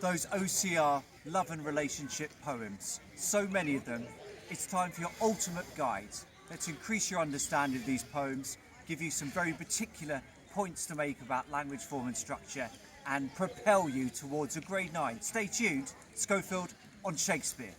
those OCR Love and Relationship poems. So many of them. It's time for your ultimate guide. Let's increase your understanding of these poems, give you some very particular points to make about language, form and structure, and propel you towards a grade 9. Stay tuned, Schofield on Shakespeare.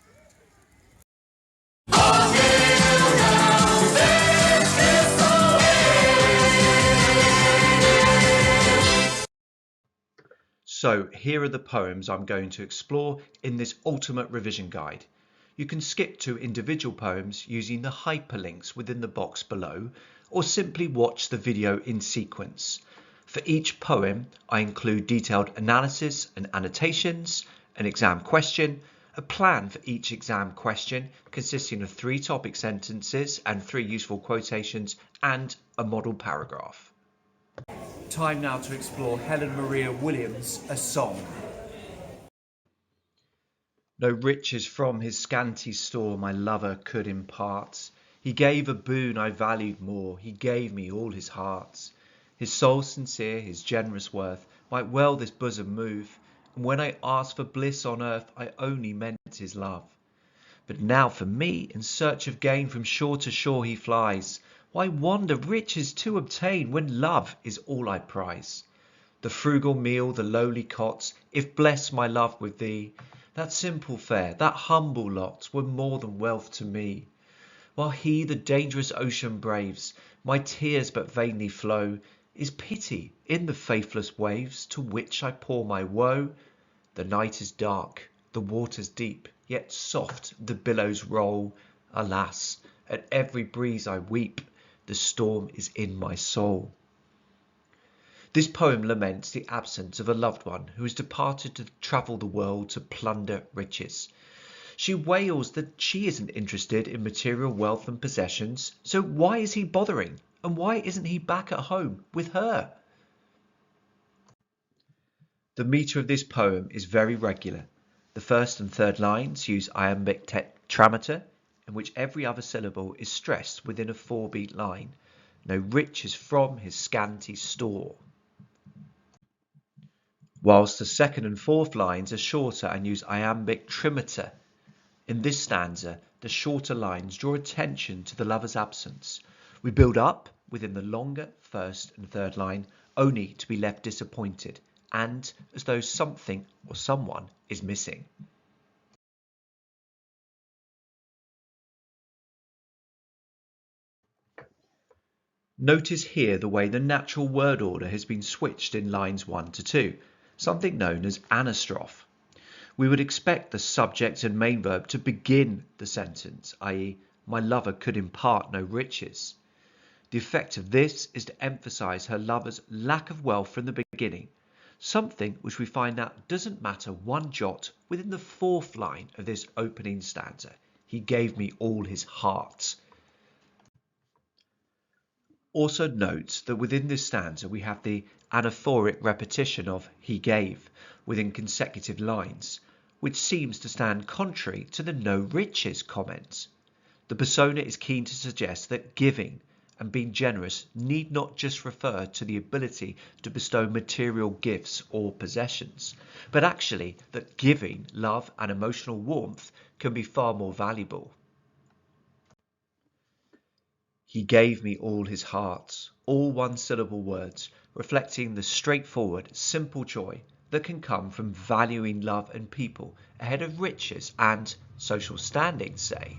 So here are the poems I'm going to explore in this ultimate revision guide. You can skip to individual poems using the hyperlinks within the box below, or simply watch the video in sequence. For each poem, I include detailed analysis and annotations, an exam question, a plan for each exam question consisting of 3 topic sentences and 3 useful quotations, and a model paragraph. Time now to explore Helen Maria Williams' A Song. No riches from his scanty store my lover could impart. He gave a boon I valued more, he gave me all his heart. His soul sincere, his generous worth, might well this bosom move, and when I asked for bliss on earth, I only meant his love. But now for me, in search of gain, from shore to shore he flies. Why wander riches to obtain, when love is all I prize? The frugal meal, the lowly cots, if bless my love with thee, that simple fare, that humble lot, were more than wealth to me. While he the dangerous ocean braves, my tears but vainly flow. Is pity in the faithless waves, to which I pour my woe? The night is dark, the waters deep, yet soft the billows roll. Alas, at every breeze I weep, the storm is in my soul. This poem laments the absence of a loved one who has departed to travel the world to plunder riches. She wails that she isn't interested in material wealth and possessions, so why is he bothering? And why isn't he back at home with her? The metre of this poem is very regular. The first and third lines use iambic tetrameter, in which every other syllable is stressed within a 4-beat line. No riches from his scanty store. Whilst the second and fourth lines are shorter and use iambic trimeter. In this stanza, the shorter lines draw attention to the lover's absence. We build up within the longer first and third line, only to be left disappointed, and as though something or someone is missing. Notice here the way the natural word order has been switched in lines 1 to 2, something known as anastrophe. We would expect the subject and main verb to begin the sentence, i.e., my lover could impart no riches. The effect of this is to emphasize her lover's lack of wealth from the beginning, something which we find out doesn't matter one jot within the 4th line of this opening stanza. He gave me all his heart. Also note that within this stanza we have the anaphoric repetition of he gave within consecutive lines, which seems to stand contrary to the no riches comment. The persona is keen to suggest that giving and being generous need not just refer to the ability to bestow material gifts or possessions, but actually that giving love and emotional warmth can be far more valuable. He gave me all his heart, all one-syllable words, reflecting the straightforward, simple joy that can come from valuing love and people ahead of riches and social standing, say.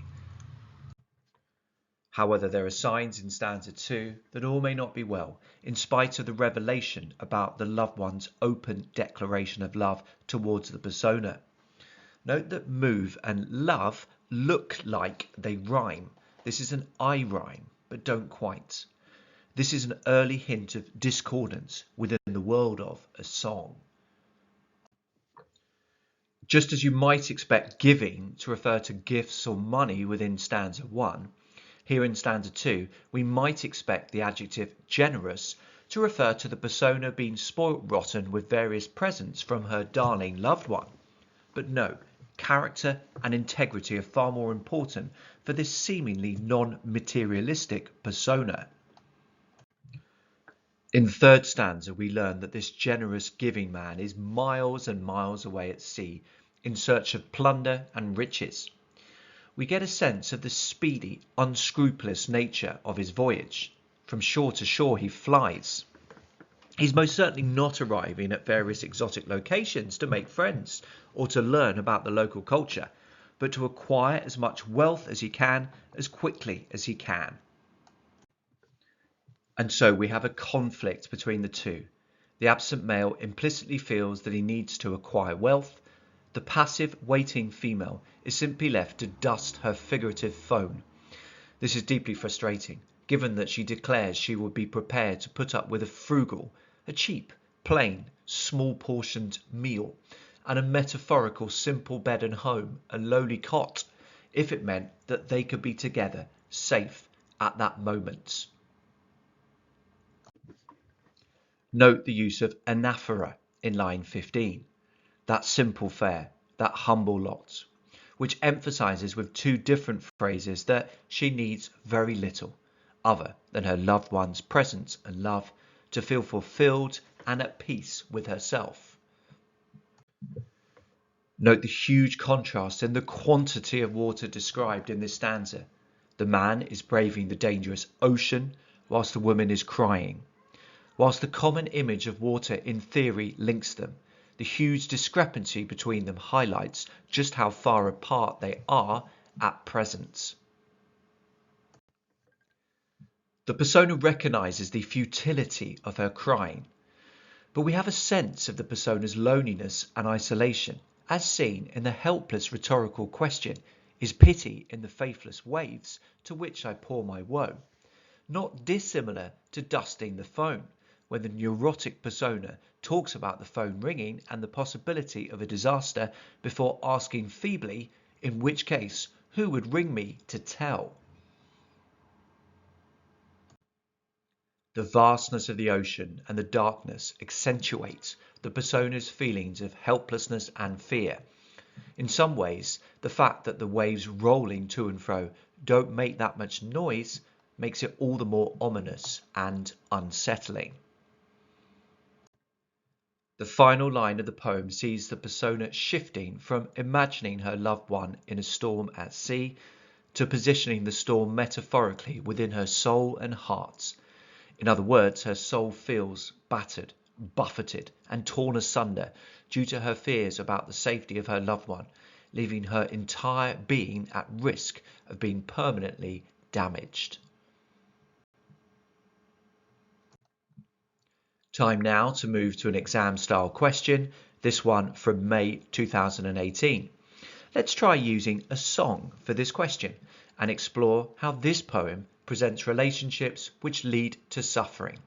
However, there are signs in stanza 2 that all may not be well, in spite of the revelation about the loved one's open declaration of love towards the persona. Note that move and love look like they rhyme. This is an I rhyme, but don't quite. This is an early hint of discordance within the world of a song. Just as you might expect giving to refer to gifts or money within stanza 1, here in stanza 2 we might expect the adjective generous to refer to the persona being spoilt rotten with various presents from her darling loved one. But no, character and integrity are far more important for this seemingly non-materialistic persona. In the third stanza, we learn that this generous giving man is miles and miles away at sea in search of plunder and riches. We get a sense of the speedy, unscrupulous nature of his voyage. From shore to shore he flies. He's most certainly not arriving at various exotic locations to make friends or to learn about the local culture, but to acquire as much wealth as he can as quickly as he can. And so we have a conflict between the two. The absent male implicitly feels that he needs to acquire wealth. The passive, waiting female is simply left to dust her figurative phone. This is deeply frustrating, given that she declares she would be prepared to put up with a cheap, plain, small-portioned meal, and a metaphorical simple bed and home, a lowly cot, if it meant that they could be together, safe, at that moment. Note the use of anaphora in line 15, that simple fare, that humble lot, which emphasizes with two different phrases that she needs very little other than her loved one's presence and love to feel fulfilled and at peace with herself. Note the huge contrast in the quantity of water described in this stanza. The man is braving the dangerous ocean whilst the woman is crying. Whilst the common image of water in theory links them, the huge discrepancy between them highlights just how far apart they are at present. The persona recognizes the futility of her crying, but we have a sense of the persona's loneliness and isolation, as seen in the helpless rhetorical question, "Is pity in the faithless waves to which I pour my woe?" Not dissimilar to dusting the phone, when the neurotic persona talks about the phone ringing and the possibility of a disaster before asking feebly, in which case, who would ring me to tell? The vastness of the ocean and the darkness accentuates the persona's feelings of helplessness and fear. In some ways, the fact that the waves rolling to and fro don't make that much noise makes it all the more ominous and unsettling. The final line of the poem sees the persona shifting from imagining her loved one in a storm at sea to positioning the storm metaphorically within her soul and heart. In other words, her soul feels battered, buffeted, and torn asunder due to her fears about the safety of her loved one, leaving her entire being at risk of being permanently damaged. Time now to move to an exam-style question, this one from May 2018. Let's try using a song for this question and explore how this poem presents relationships which lead to suffering.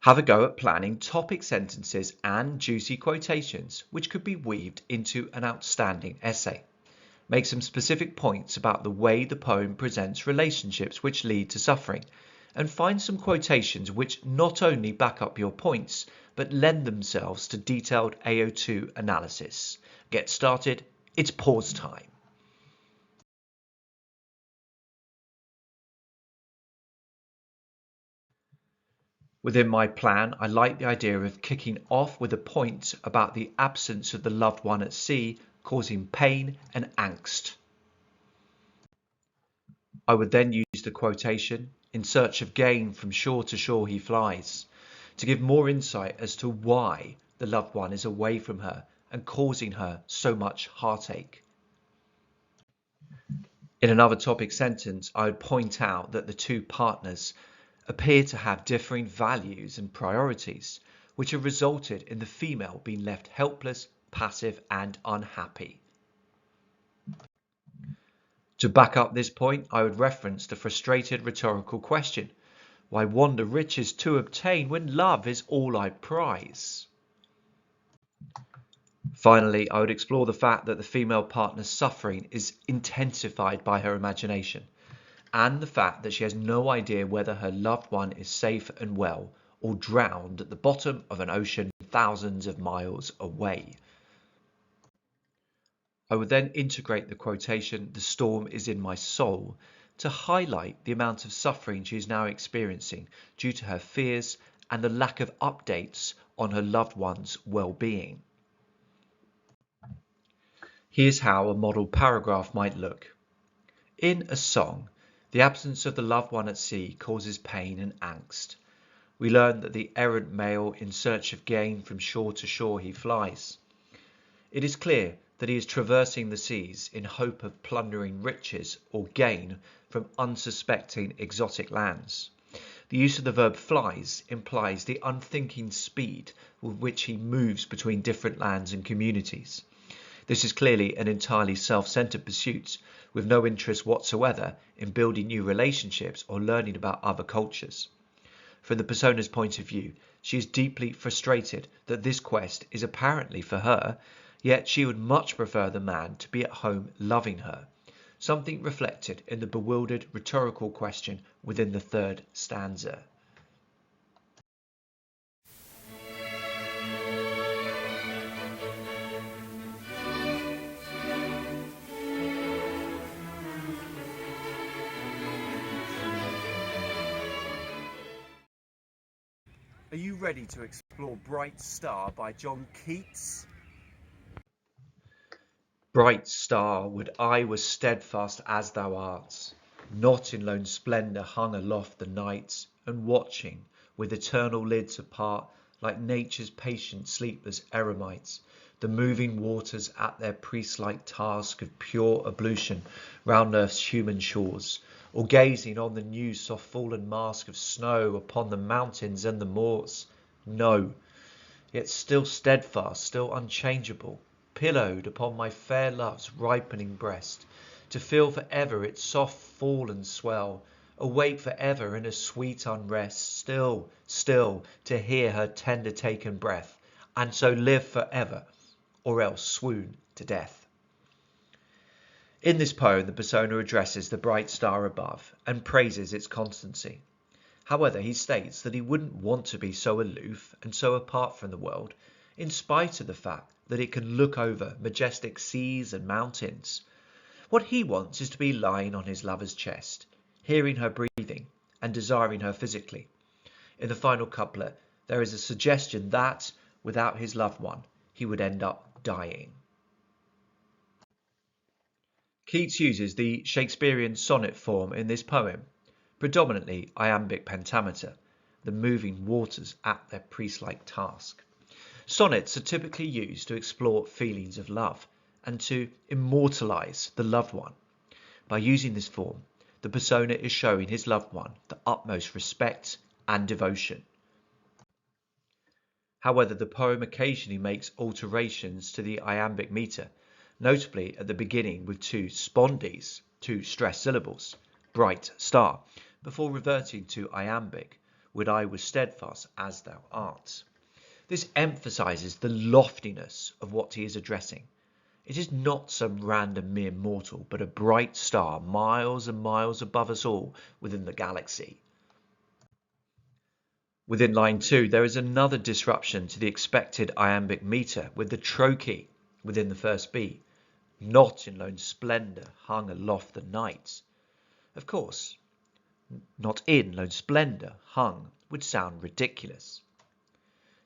Have a go at planning topic sentences and juicy quotations which could be weaved into an outstanding essay. Make some specific points about the way the poem presents relationships which lead to suffering, and find some quotations which not only back up your points, but lend themselves to detailed AO2 analysis. Get started, it's pause time. Within my plan, I like the idea of kicking off with a point about the absence of the loved one at sea causing pain and angst. I would then use the quotation, "In search of gain from shore to shore he flies," to give more insight as to why the loved one is away from her and causing her so much heartache. In another topic sentence, I would point out that the two partners appear to have differing values and priorities, which have resulted in the female being left helpless, passive, and unhappy. To back up this point, I would reference the frustrated rhetorical question, "Why wander riches to obtain when love is all I prize?" Finally, I would explore the fact that the female partner's suffering is intensified by her imagination, and the fact that she has no idea whether her loved one is safe and well, or drowned at the bottom of an ocean thousands of miles away. I would then integrate the quotation, "The storm is in my soul," to highlight the amount of suffering she is now experiencing due to her fears and the lack of updates on her loved one's well-being. Here's how a model paragraph might look. In a song, the absence of the loved one at sea causes pain and angst. We learn that the errant male in search of gain from shore to shore he flies. It is clear that he is traversing the seas in hope of plundering riches or gain from unsuspecting exotic lands. The use of the verb flies implies the unthinking speed with which he moves between different lands and communities. This is clearly an entirely self-centered pursuit with no interest whatsoever in building new relationships or learning about other cultures. From the persona's point of view, she is deeply frustrated that this quest is apparently for her, yet she would much prefer the man to be at home loving her, something reflected in the bewildered rhetorical question within the third stanza. Are you ready to explore Bright Star by John Keats? Bright star, would I were steadfast as thou art, not in lone splendour hung aloft the night, and watching, with eternal lids apart, like nature's patient sleepless eremites, the moving waters at their priest-like task of pure ablution round earth's human shores, or gazing on the new soft fallen mask of snow upon the mountains and the moors. No, yet still steadfast, still unchangeable, pillowed upon my fair love's ripening breast, to feel for ever its soft fall and swell, awake for ever in a sweet unrest, still, still to hear her tender taken breath, and so live for ever, or else swoon to death. In this poem, the persona addresses the bright star above and praises its constancy. However, he states that he wouldn't want to be so aloof and so apart from the world, in spite of the fact that it can look over majestic seas and mountains. What he wants is to be lying on his lover's chest, hearing her breathing and desiring her physically. In the final couplet, there is a suggestion that, without his loved one, he would end up dying. Keats uses the Shakespearean sonnet form in this poem, predominantly iambic pentameter, the moving waters at their priest-like task. Sonnets are typically used to explore feelings of love and to immortalize the loved one. By using this form, the persona is showing his loved one the utmost respect and devotion. However, the poem occasionally makes alterations to the iambic meter, notably at the beginning with two spondees, two stressed syllables, bright star, before reverting to iambic, would I were steadfast as thou art. This emphasizes the loftiness of what he is addressing. It is not some random mere mortal, but a bright star miles and miles above us all within the galaxy. Within line 2, there is another disruption to the expected iambic meter with the trochee within the first beat. Not in lone splendour hung aloft the night. Of course, not in lone splendour hung would sound ridiculous.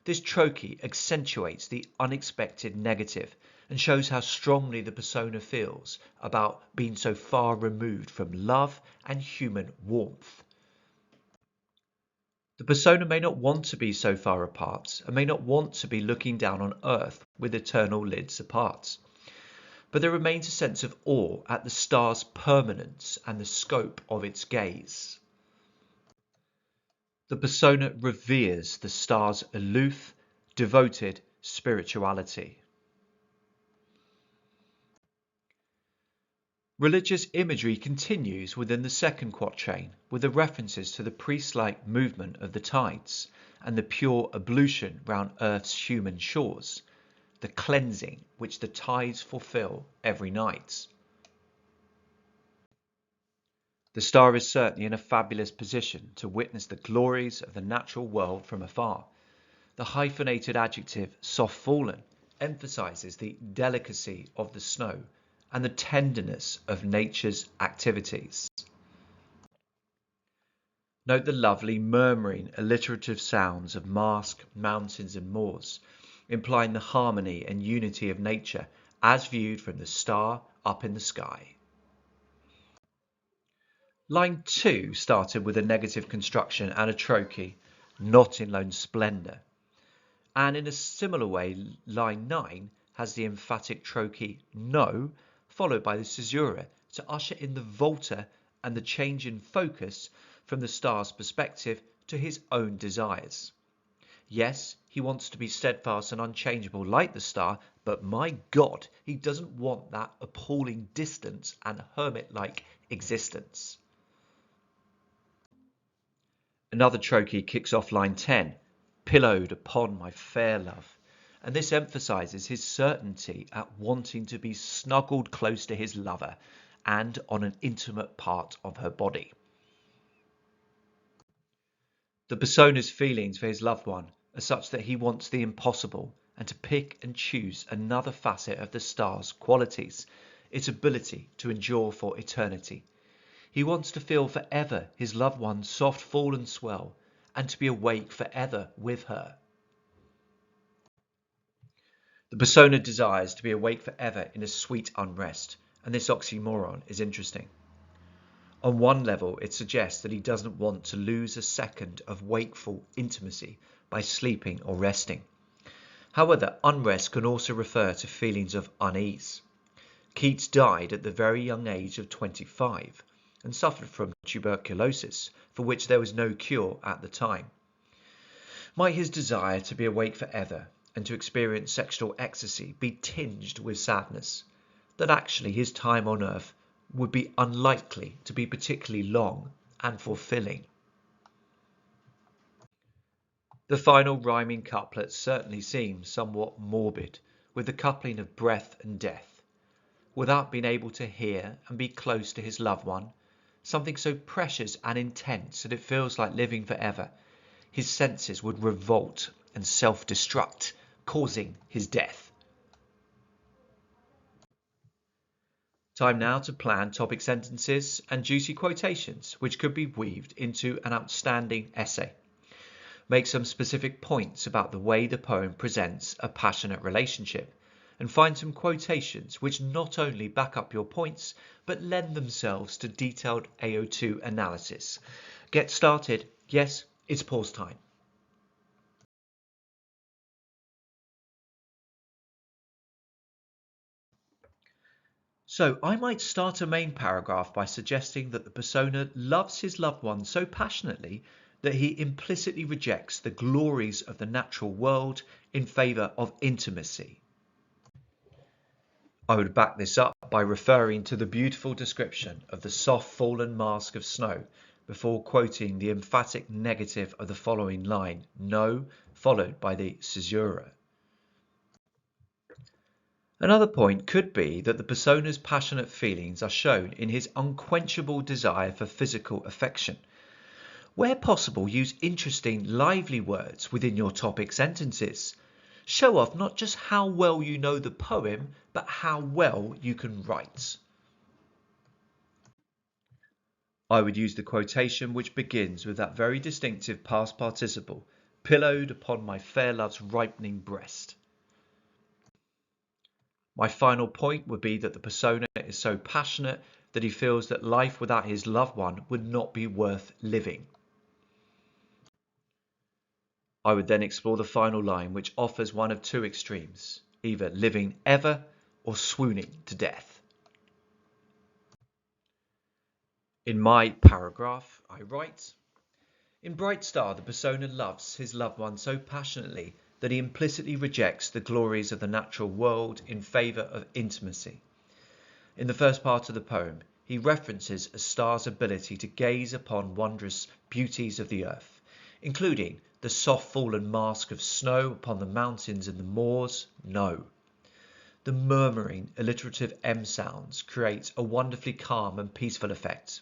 This trochee accentuates the unexpected negative and shows how strongly the persona feels about being so far removed from love and human warmth. The persona may not want to be so far apart and may not want to be looking down on earth with eternal lids apart. But there remains a sense of awe at the star's permanence and the scope of its gaze. The persona reveres the star's aloof, devoted spirituality. Religious imagery continues within the second quatrain with the references to the priest-like movement of the tides and the pure ablution round earth's human shores, the cleansing which the tides fulfill every night. The star is certainly in a fabulous position to witness the glories of the natural world from afar. The hyphenated adjective soft fallen emphasizes the delicacy of the snow and the tenderness of nature's activities. Note the lovely murmuring alliterative sounds of mask, mountains and moors, implying the harmony and unity of nature as viewed from the star up in the sky. Line 2 started with a negative construction and a trochee, not in lone splendour. And in a similar way, line 9 has the emphatic trochee no, followed by the caesura to usher in the volta and the change in focus from the star's perspective to his own desires. Yes, he wants to be steadfast and unchangeable like the star, but my God, he doesn't want that appalling distance and hermit-like existence. Another trochee kicks off line 10, pillowed upon my fair love, and this emphasises his certainty at wanting to be snuggled close to his lover and on an intimate part of her body. The persona's feelings for his loved one are such that he wants the impossible and to pick and choose another facet of the star's qualities, its ability to endure for eternity. He wants to feel forever his loved one's soft fall and swell, and to be awake forever with her. The persona desires to be awake forever in a sweet unrest, and this oxymoron is interesting. On one level, it suggests that he doesn't want to lose a second of wakeful intimacy by sleeping or resting. However, unrest can also refer to feelings of unease. Keats died at the very young age of 25 and suffered from tuberculosis, for which there was no cure at the time. Might his desire to be awake forever and to experience sexual ecstasy be tinged with sadness, that actually his time on earth would be unlikely to be particularly long and fulfilling? The final rhyming couplet certainly seems somewhat morbid, with the coupling of breath and death. Without being able to hear and be close to his loved one, something so precious and intense that it feels like living forever, his senses would revolt and self-destruct, causing his death. Time now to plan topic sentences and juicy quotations, which could be weaved into an outstanding essay. Make some specific points about the way the poem presents a passionate relationship, and find some quotations which not only back up your points, but lend themselves to detailed AO2 analysis. Get started. Yes, it's pause time. So I might start a main paragraph by suggesting that the persona loves his loved one so passionately that he implicitly rejects the glories of the natural world in favour of intimacy. I would back this up by referring to the beautiful description of the soft fallen mask of snow before quoting the emphatic negative of the following line, no, followed by the caesura. Another point could be that the persona's passionate feelings are shown in his unquenchable desire for physical affection. Where possible, use interesting, lively words within your topic sentences. Show off not just how well you know the poem, but how well you can write. I would use the quotation which begins with that very distinctive past participle, pillowed upon my fair love's ripening breast. My final point would be that the persona is so passionate that he feels that life without his loved one would not be worth living. I would then explore the final line, which offers one of two extremes, either living ever or swooning to death. In my paragraph, I write, in Bright Star, the persona loves his loved one so passionately that he implicitly rejects the glories of the natural world in favour of intimacy. In the first part of the poem, he references a star's ability to gaze upon wondrous beauties of the earth, including the soft fallen mask of snow upon the mountains and the moors, no. The murmuring alliterative M sounds create a wonderfully calm and peaceful effect,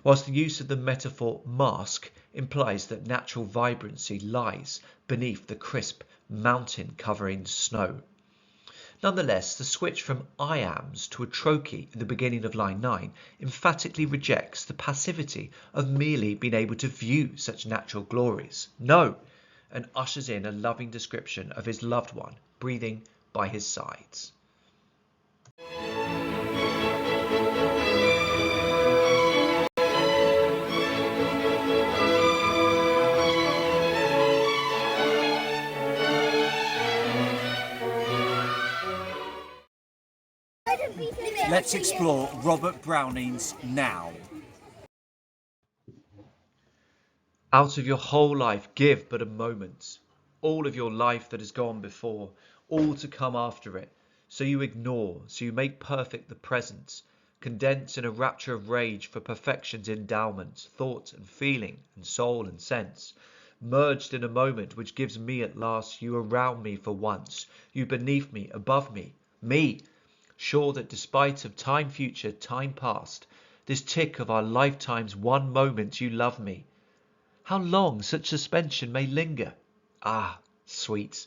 whilst the use of the metaphor mask implies that natural vibrancy lies beneath the crisp mountain covering snow. Nonetheless, the switch from I ams to a trochee at the beginning of line 9 emphatically rejects the passivity of merely being able to view such natural glories. No! And ushers in a loving description of his loved one breathing by his sides. Let's explore Robert Browning's Now. Out of your whole life give but a moment, all of your life that has gone before, all to come after it. So you ignore, so you make perfect the present, condense in a rapture of rage for perfection's endowment, thought and feeling and soul and sense. Merged in a moment which gives me at last, you around me for once, you beneath me, above me, sure that despite of time future, time past, this tick of our lifetime's one moment you love me. How long such suspension may linger? Ah, sweet,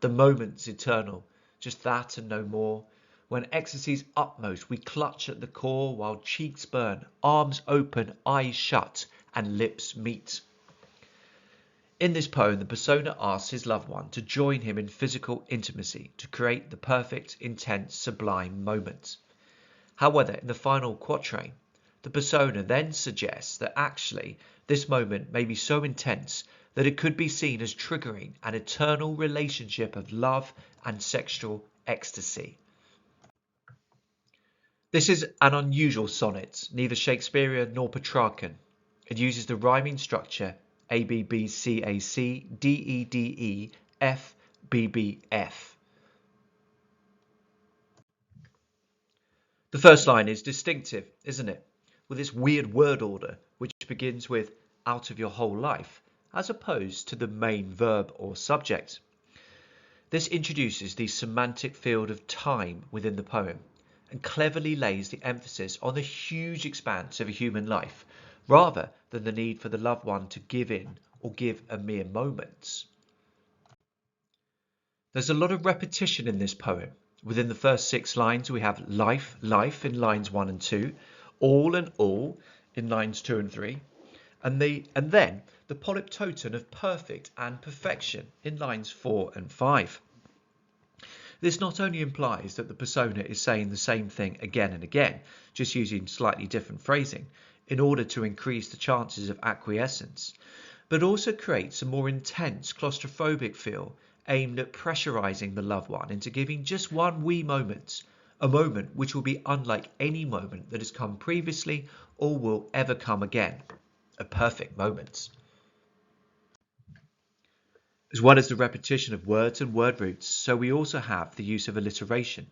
the moment's eternal, just that and no more. When ecstasy's utmost we clutch at the core, while cheeks burn, arms open, eyes shut, and lips meet. In this poem, the persona asks his loved one to join him in physical intimacy to create the perfect, intense, sublime moment. However, in the final quatrain, the persona then suggests that actually this moment may be so intense that it could be seen as triggering an eternal relationship of love and sexual ecstasy. This is an unusual sonnet, neither Shakespearean nor Petrarchan. It uses the rhyming structure ABBCAC, DEDE, FBBF. The first line is distinctive, isn't it? With its weird word order, which begins with out of your whole life, as opposed to the main verb or subject. This introduces the semantic field of time within the poem and cleverly lays the emphasis on the huge expanse of a human life, rather than the need for the loved one to give in or give a mere moment. There's a lot of repetition in this poem. Within the first 6 lines we have life, life in lines 1 and 2, all and all in lines 2 and 3, and then the polyptoton of perfect and perfection in lines 4 and 5. This not only implies that the persona is saying the same thing again and again, just using slightly different phrasing, in order to increase the chances of acquiescence, but also creates a more intense claustrophobic feel aimed at pressurizing the loved one into giving just one wee moment, a moment which will be unlike any moment that has come previously or will ever come again, a perfect moment. As well as the repetition of words and word roots, so we also have the use of alliteration,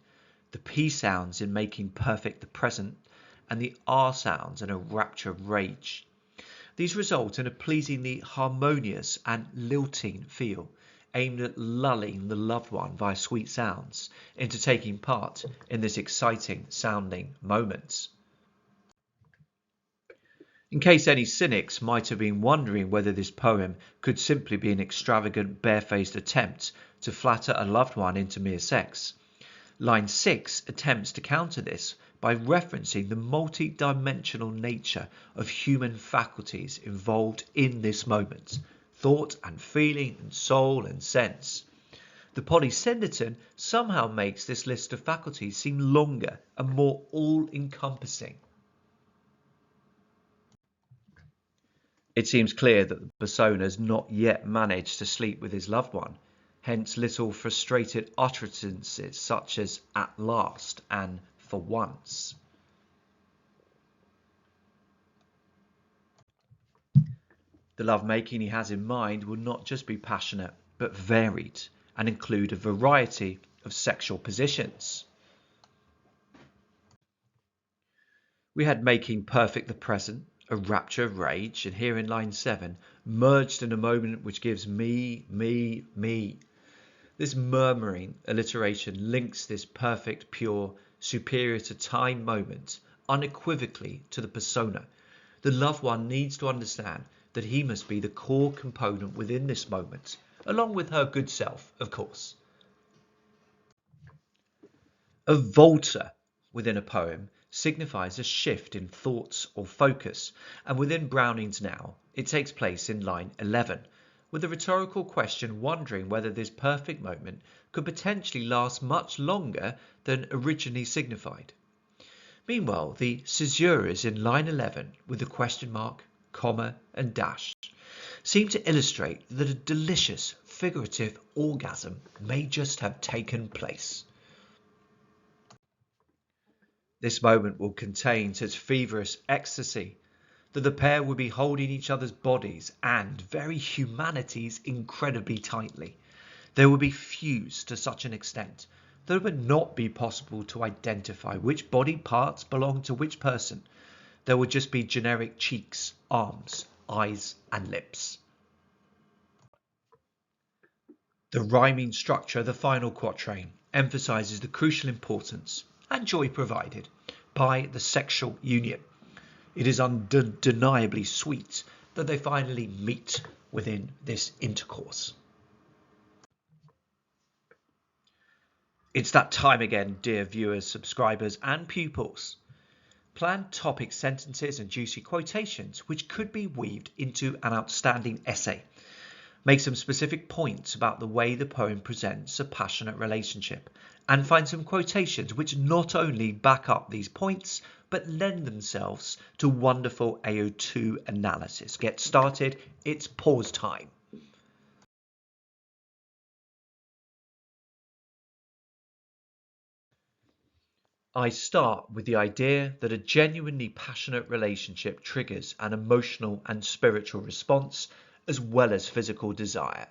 the P sounds in making perfect the present, and the R sounds in a rapture of rage. These result in a pleasingly harmonious and lilting feel, aimed at lulling the loved one via sweet sounds into taking part in this exciting sounding moment. In case any cynics might have been wondering whether this poem could simply be an extravagant barefaced attempt to flatter a loved one into mere sex, line 6 attempts to counter this by referencing the multi-dimensional nature of human faculties involved in this moment, thought and feeling and soul and sense. The polysyndeton somehow makes this list of faculties seem longer and more all-encompassing. It seems clear that the persona has not yet managed to sleep with his loved one, hence little frustrated utterances such as at last and for once. The lovemaking he has in mind will not just be passionate, but varied, and include a variety of sexual positions. We had making perfect the present, a rapture of rage, and here in line 7, merged in a moment which gives me. This murmuring alliteration links this perfect, pure, superior to time moment unequivocally to the persona. The loved one needs to understand that he must be the core component within this moment, along with her good self, of course. A volta within a poem signifies a shift in thoughts or focus, and within Browning's Now, it takes place in line 11, with a rhetorical question wondering whether this perfect moment could potentially last much longer than originally signified. Meanwhile, the caesuras in line 11, with the question mark, comma, and dash, seem to illustrate that a delicious figurative orgasm may just have taken place. This moment will contain such feverish ecstasy that the pair will be holding each other's bodies and very humanities incredibly tightly. They will be fused to such an extent that it would not be possible to identify which body parts belong to which person. There would just be generic cheeks, arms, eyes, and lips. The rhyming structure of the final quatrain emphasizes the crucial importance and joy provided by the sexual union. It is undeniably sweet that they finally meet within this intercourse. It's that time again, dear viewers, subscribers, and pupils. Plan topic sentences and juicy quotations which could be weaved into an outstanding essay. Make some specific points about the way the poem presents a passionate relationship, and find some quotations which not only back up these points, but lend themselves to wonderful AO2 analysis. Get started, it's pause time. I start with the idea that a genuinely passionate relationship triggers an emotional and spiritual response as well as physical desire.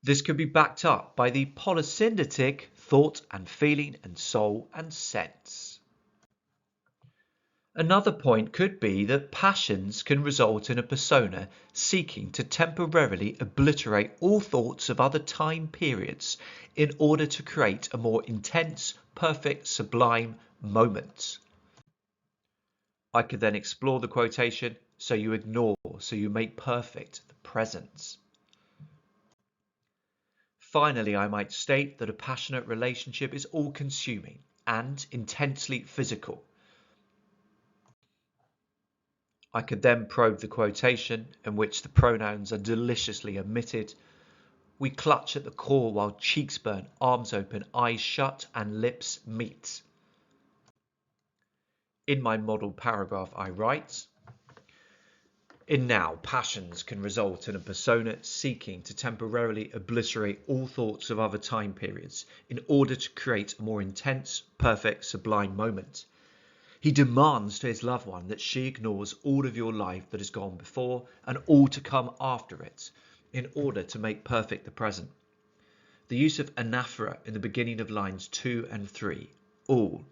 This could be backed up by the polysyndetic thought and feeling and soul and sense. Another point could be that passions can result in a persona seeking to temporarily obliterate all thoughts of other time periods in order to create a more intense, perfect, sublime moment. I could then explore the quotation, so you ignore, so you make perfect the present. Finally, I might state that a passionate relationship is all-consuming and intensely physical. I could then probe the quotation in which the pronouns are deliciously omitted. We clutch at the core while cheeks burn, arms open, eyes shut, and lips meet. In my model paragraph, I write, in Now, passions can result in a persona seeking to temporarily obliterate all thoughts of other time periods in order to create a more intense, perfect, sublime moment. He demands to his loved one that she ignores all of your life that has gone before and all to come after it in order to make perfect the present. The use of anaphora in the beginning of lines 2 and 3, all,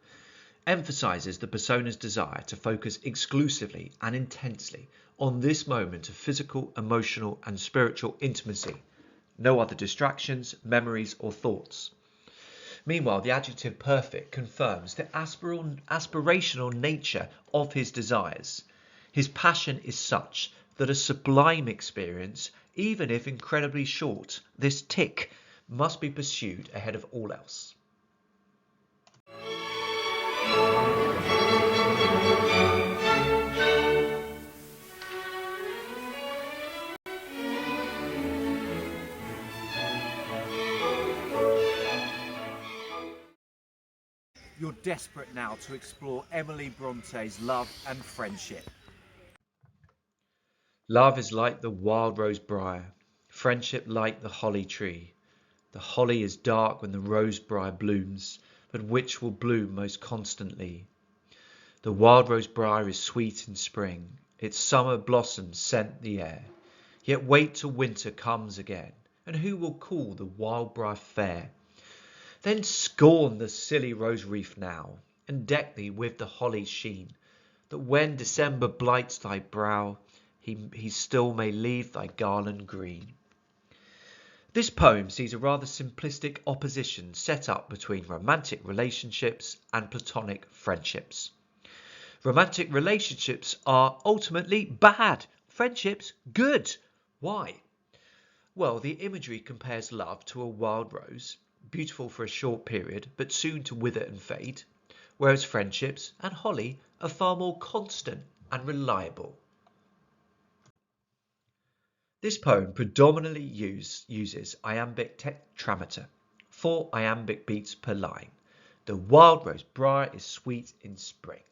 emphasizes the persona's desire to focus exclusively and intensely on this moment of physical, emotional, and spiritual intimacy. No other distractions, memories, or thoughts. Meanwhile, the adjective perfect confirms the aspirational nature of his desires. His passion is such that a sublime experience, even if incredibly short, this tick, must be pursued ahead of all else. You're desperate now to explore Emily Bronte's love and friendship. Love is like the wild rose briar, friendship like the holly tree. The holly is dark when the rose briar blooms, but which will bloom most constantly? The wild rose briar is sweet in spring, its summer blossoms scent the air. Yet wait till winter comes again, and who will call the wild briar fair? Then scorn the silly rose wreath now, and deck thee with the holly's sheen, that when December blights thy brow, he still may leave thy garland green. This poem sees a rather simplistic opposition set up between romantic relationships and platonic friendships. Romantic relationships are ultimately bad, friendships good. Why? Well, the imagery compares love to a wild rose, beautiful for a short period, but soon to wither and fade, whereas friendships and holly are far more constant and reliable. This poem predominantly uses iambic tetrameter, 4 iambic beats per line. The wild rose briar is sweet in spring.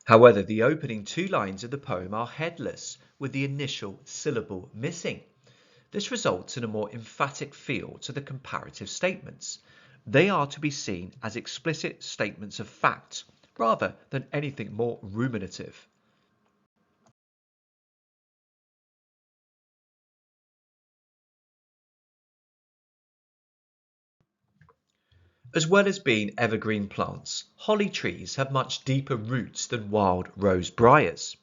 However, the opening 2 lines of the poem are headless, with the initial syllable missing. This results in a more emphatic feel to the comparative statements. They are to be seen as explicit statements of fact, rather than anything more ruminative. As well as being evergreen plants, holly trees have much deeper roots than wild rose briars.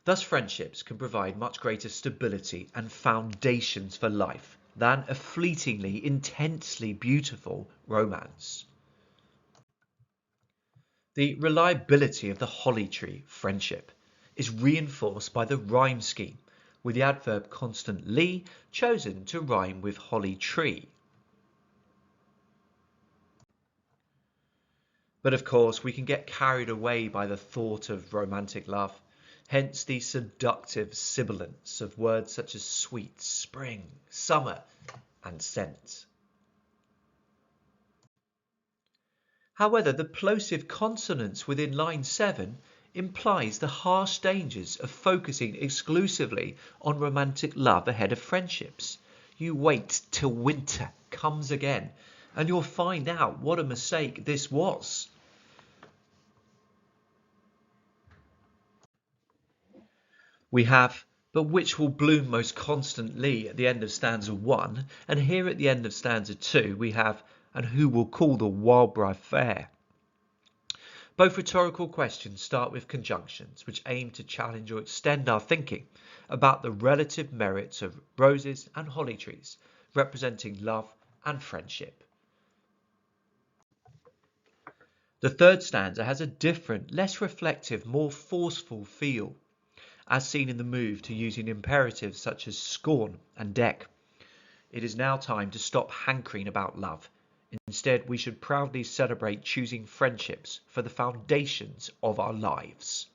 Thus, friendships can provide much greater stability and foundations for life than a fleetingly, intensely beautiful romance. The reliability of the holly tree friendship is reinforced by the rhyme scheme, with the adverb constantly chosen to rhyme with holly tree. But of course, we can get carried away by the thought of romantic love, hence the seductive sibilance of words such as sweet, spring, summer, and scent. However, the plosive consonance within line 7 implies the harsh dangers of focusing exclusively on romantic love ahead of friendships. You wait till winter comes again, and you'll find out what a mistake this was. We have, but which will bloom most constantly at the end of stanza 1, and here at the end of stanza 2 we have, and who will call the wildbriar fair. Both rhetorical questions start with conjunctions which aim to challenge or extend our thinking about the relative merits of roses and holly trees, representing love and friendship. The third stanza has a different, less reflective, more forceful feel, as seen in the move to using imperatives such as scorn and deck. It is now time to stop hankering about love. Instead, we should proudly celebrate choosing friendships for the foundations of our lives.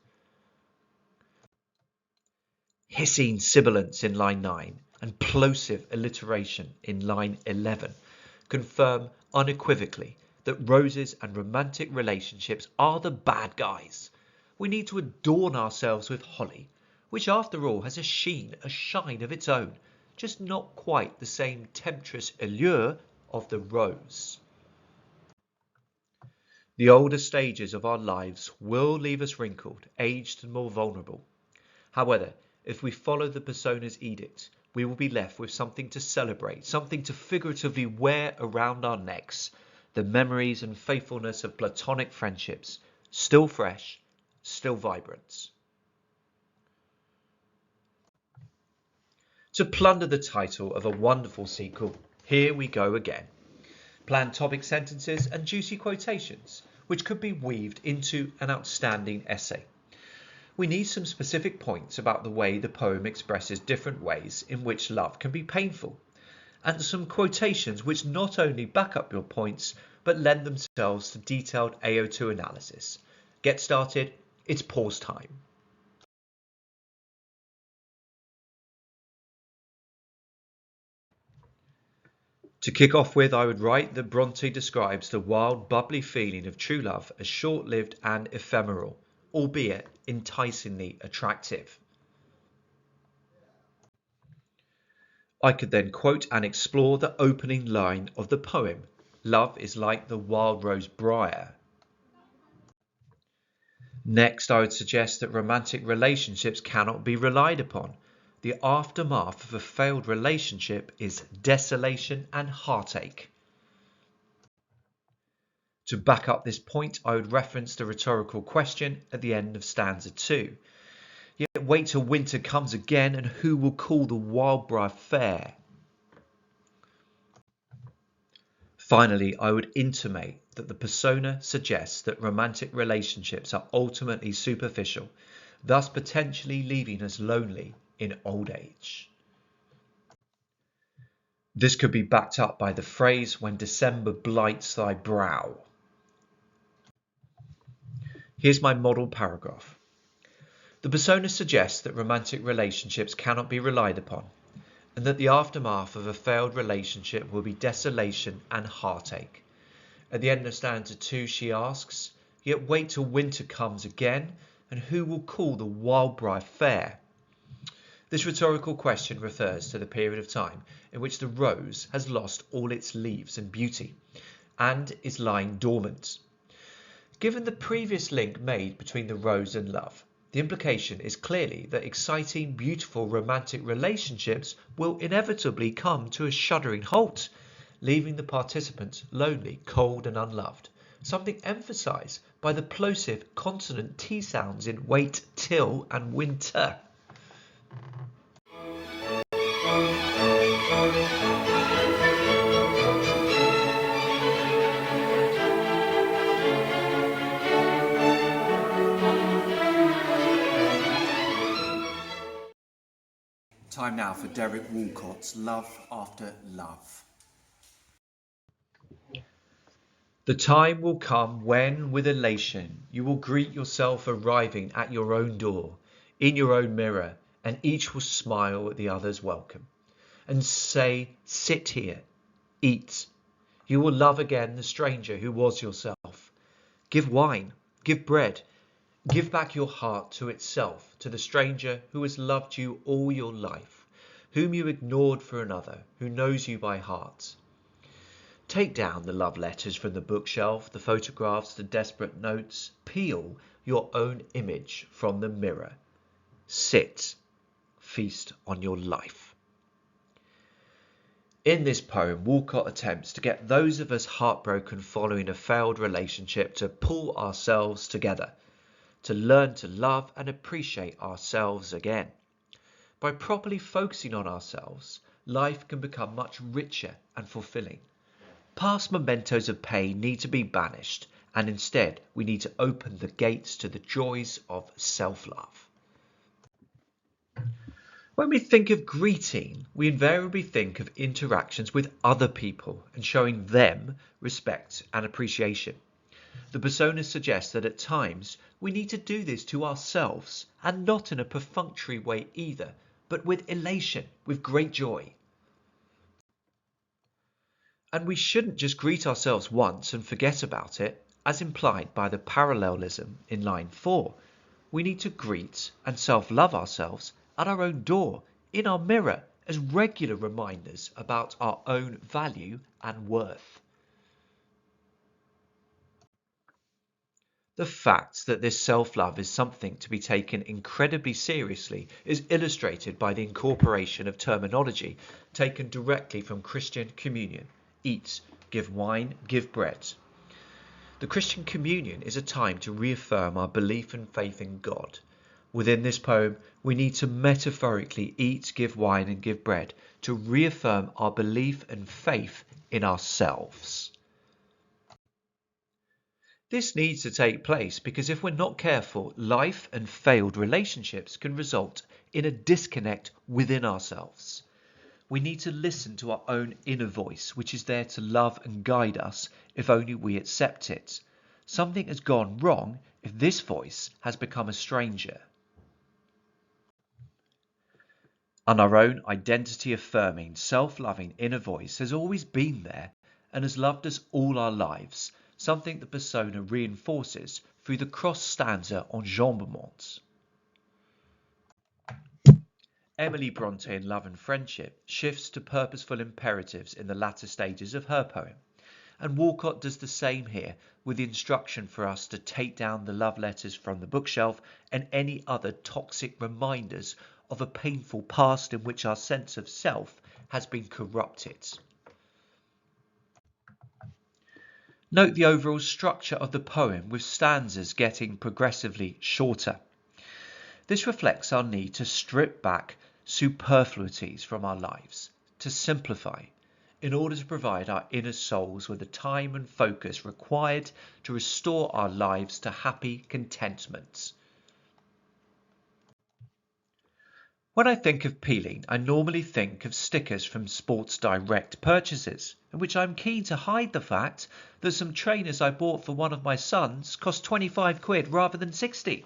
Hissing sibilance in line 9 and plosive alliteration in line 11 confirm unequivocally that roses and romantic relationships are the bad guys. We need to adorn ourselves with holly, which after all has a sheen, a shine of its own, just not quite the same temptress allure of the rose. The older stages of our lives will leave us wrinkled, aged and more vulnerable. However, if we follow the persona's edict, we will be left with something to celebrate, something to figuratively wear around our necks, the memories and faithfulness of platonic friendships, still fresh, still vibrant. To plunder the title of a wonderful sequel, here we go again. Planned topic sentences and juicy quotations, which could be weaved into an outstanding essay. We need some specific points about the way the poem expresses different ways in which love can be painful, and some quotations which not only back up your points, but lend themselves to detailed AO2 analysis. Get started, it's pause time. To kick off with, I would write that Bronte describes the wild, bubbly feeling of true love as short-lived and ephemeral, albeit enticingly attractive. I could then quote and explore the opening line of the poem, "Love is like the wild rose briar." Next, I would suggest that romantic relationships cannot be relied upon. The aftermath of a failed relationship is desolation and heartache. To back up this point, I would reference the rhetorical question at the end of stanza 2. Yet wait till winter comes again, and who will call the wildbriar fair? Finally, I would intimate that the persona suggests that romantic relationships are ultimately superficial, thus potentially leaving us lonely in old age. This could be backed up by the phrase, when December blights thy brow. Here's my model paragraph. The persona suggests that romantic relationships cannot be relied upon, and that the aftermath of a failed relationship will be desolation and heartache. At the end of stanza 2, she asks, "Yet wait till winter comes again, and who will call the Wildbriar fair?" This rhetorical question refers to the period of time in which the rose has lost all its leaves and beauty, and is lying dormant. Given the previous link made between the rose and love, the implication is clearly that exciting, beautiful romantic relationships will inevitably come to a shuddering halt, leaving the participants lonely, cold and unloved, something emphasised by the plosive consonant T sounds in wait till and winter. Time now for Derek Walcott's Love After Love. The time will come when, with elation, you will greet yourself arriving at your own door, in your own mirror, and each will smile at the other's welcome, and say, "Sit here, eat." You will love again the stranger who was yourself. Give wine, give bread, give back your heart to itself, to the stranger who has loved you all your life, whom you ignored for another, who knows you by heart. Take down the love letters from the bookshelf, the photographs, the desperate notes. Peel your own image from the mirror. Sit, feast on your life. In this poem, Walcott attempts to get those of us heartbroken following a failed relationship to pull ourselves together, to learn to love and appreciate ourselves again. By properly focusing on ourselves, life can become much richer and fulfilling. Past mementos of pain need to be banished, and instead we need to open the gates to the joys of self-love. When we think of greeting, we invariably think of interactions with other people and showing them respect and appreciation. The persona suggests that at times we need to do this to ourselves, and not in a perfunctory way either, but with elation, with great joy. And we shouldn't just greet ourselves once and forget about it, as implied by the parallelism in line 4. We need to greet and self-love ourselves at our own door, in our mirror, as regular reminders about our own value and worth. The fact that this self-love is something to be taken incredibly seriously is illustrated by the incorporation of terminology taken directly from Christian communion. Eat, give wine, give bread. The Christian communion is a time to reaffirm our belief and faith in God. Within this poem, we need to metaphorically eat, give wine and give bread to reaffirm our belief and faith in ourselves. This needs to take place because if we're not careful, life and failed relationships can result in a disconnect within ourselves. We need to listen to our own inner voice, which is there to love and guide us if only we accept it. Something has gone wrong if this voice has become a stranger. And our own identity-affirming, self-loving inner voice has always been there and has loved us all our lives, something the persona reinforces through the cross stanza enjambment. Emily Bronte in Love and Friendship shifts to purposeful imperatives in the latter stages of her poem, and Walcott does the same here with the instruction for us to take down the love letters from the bookshelf and any other toxic reminders of a painful past in which our sense of self has been corrupted. Note the overall structure of the poem with stanzas getting progressively shorter. This reflects our need to strip back superfluities from our lives, to simplify, in order to provide our inner souls with the time and focus required to restore our lives to happy contentment. When I think of peeling, I normally think of stickers from Sports Direct purchases, in which I'm keen to hide the fact that some trainers I bought for one of my sons cost 25 quid rather than 60.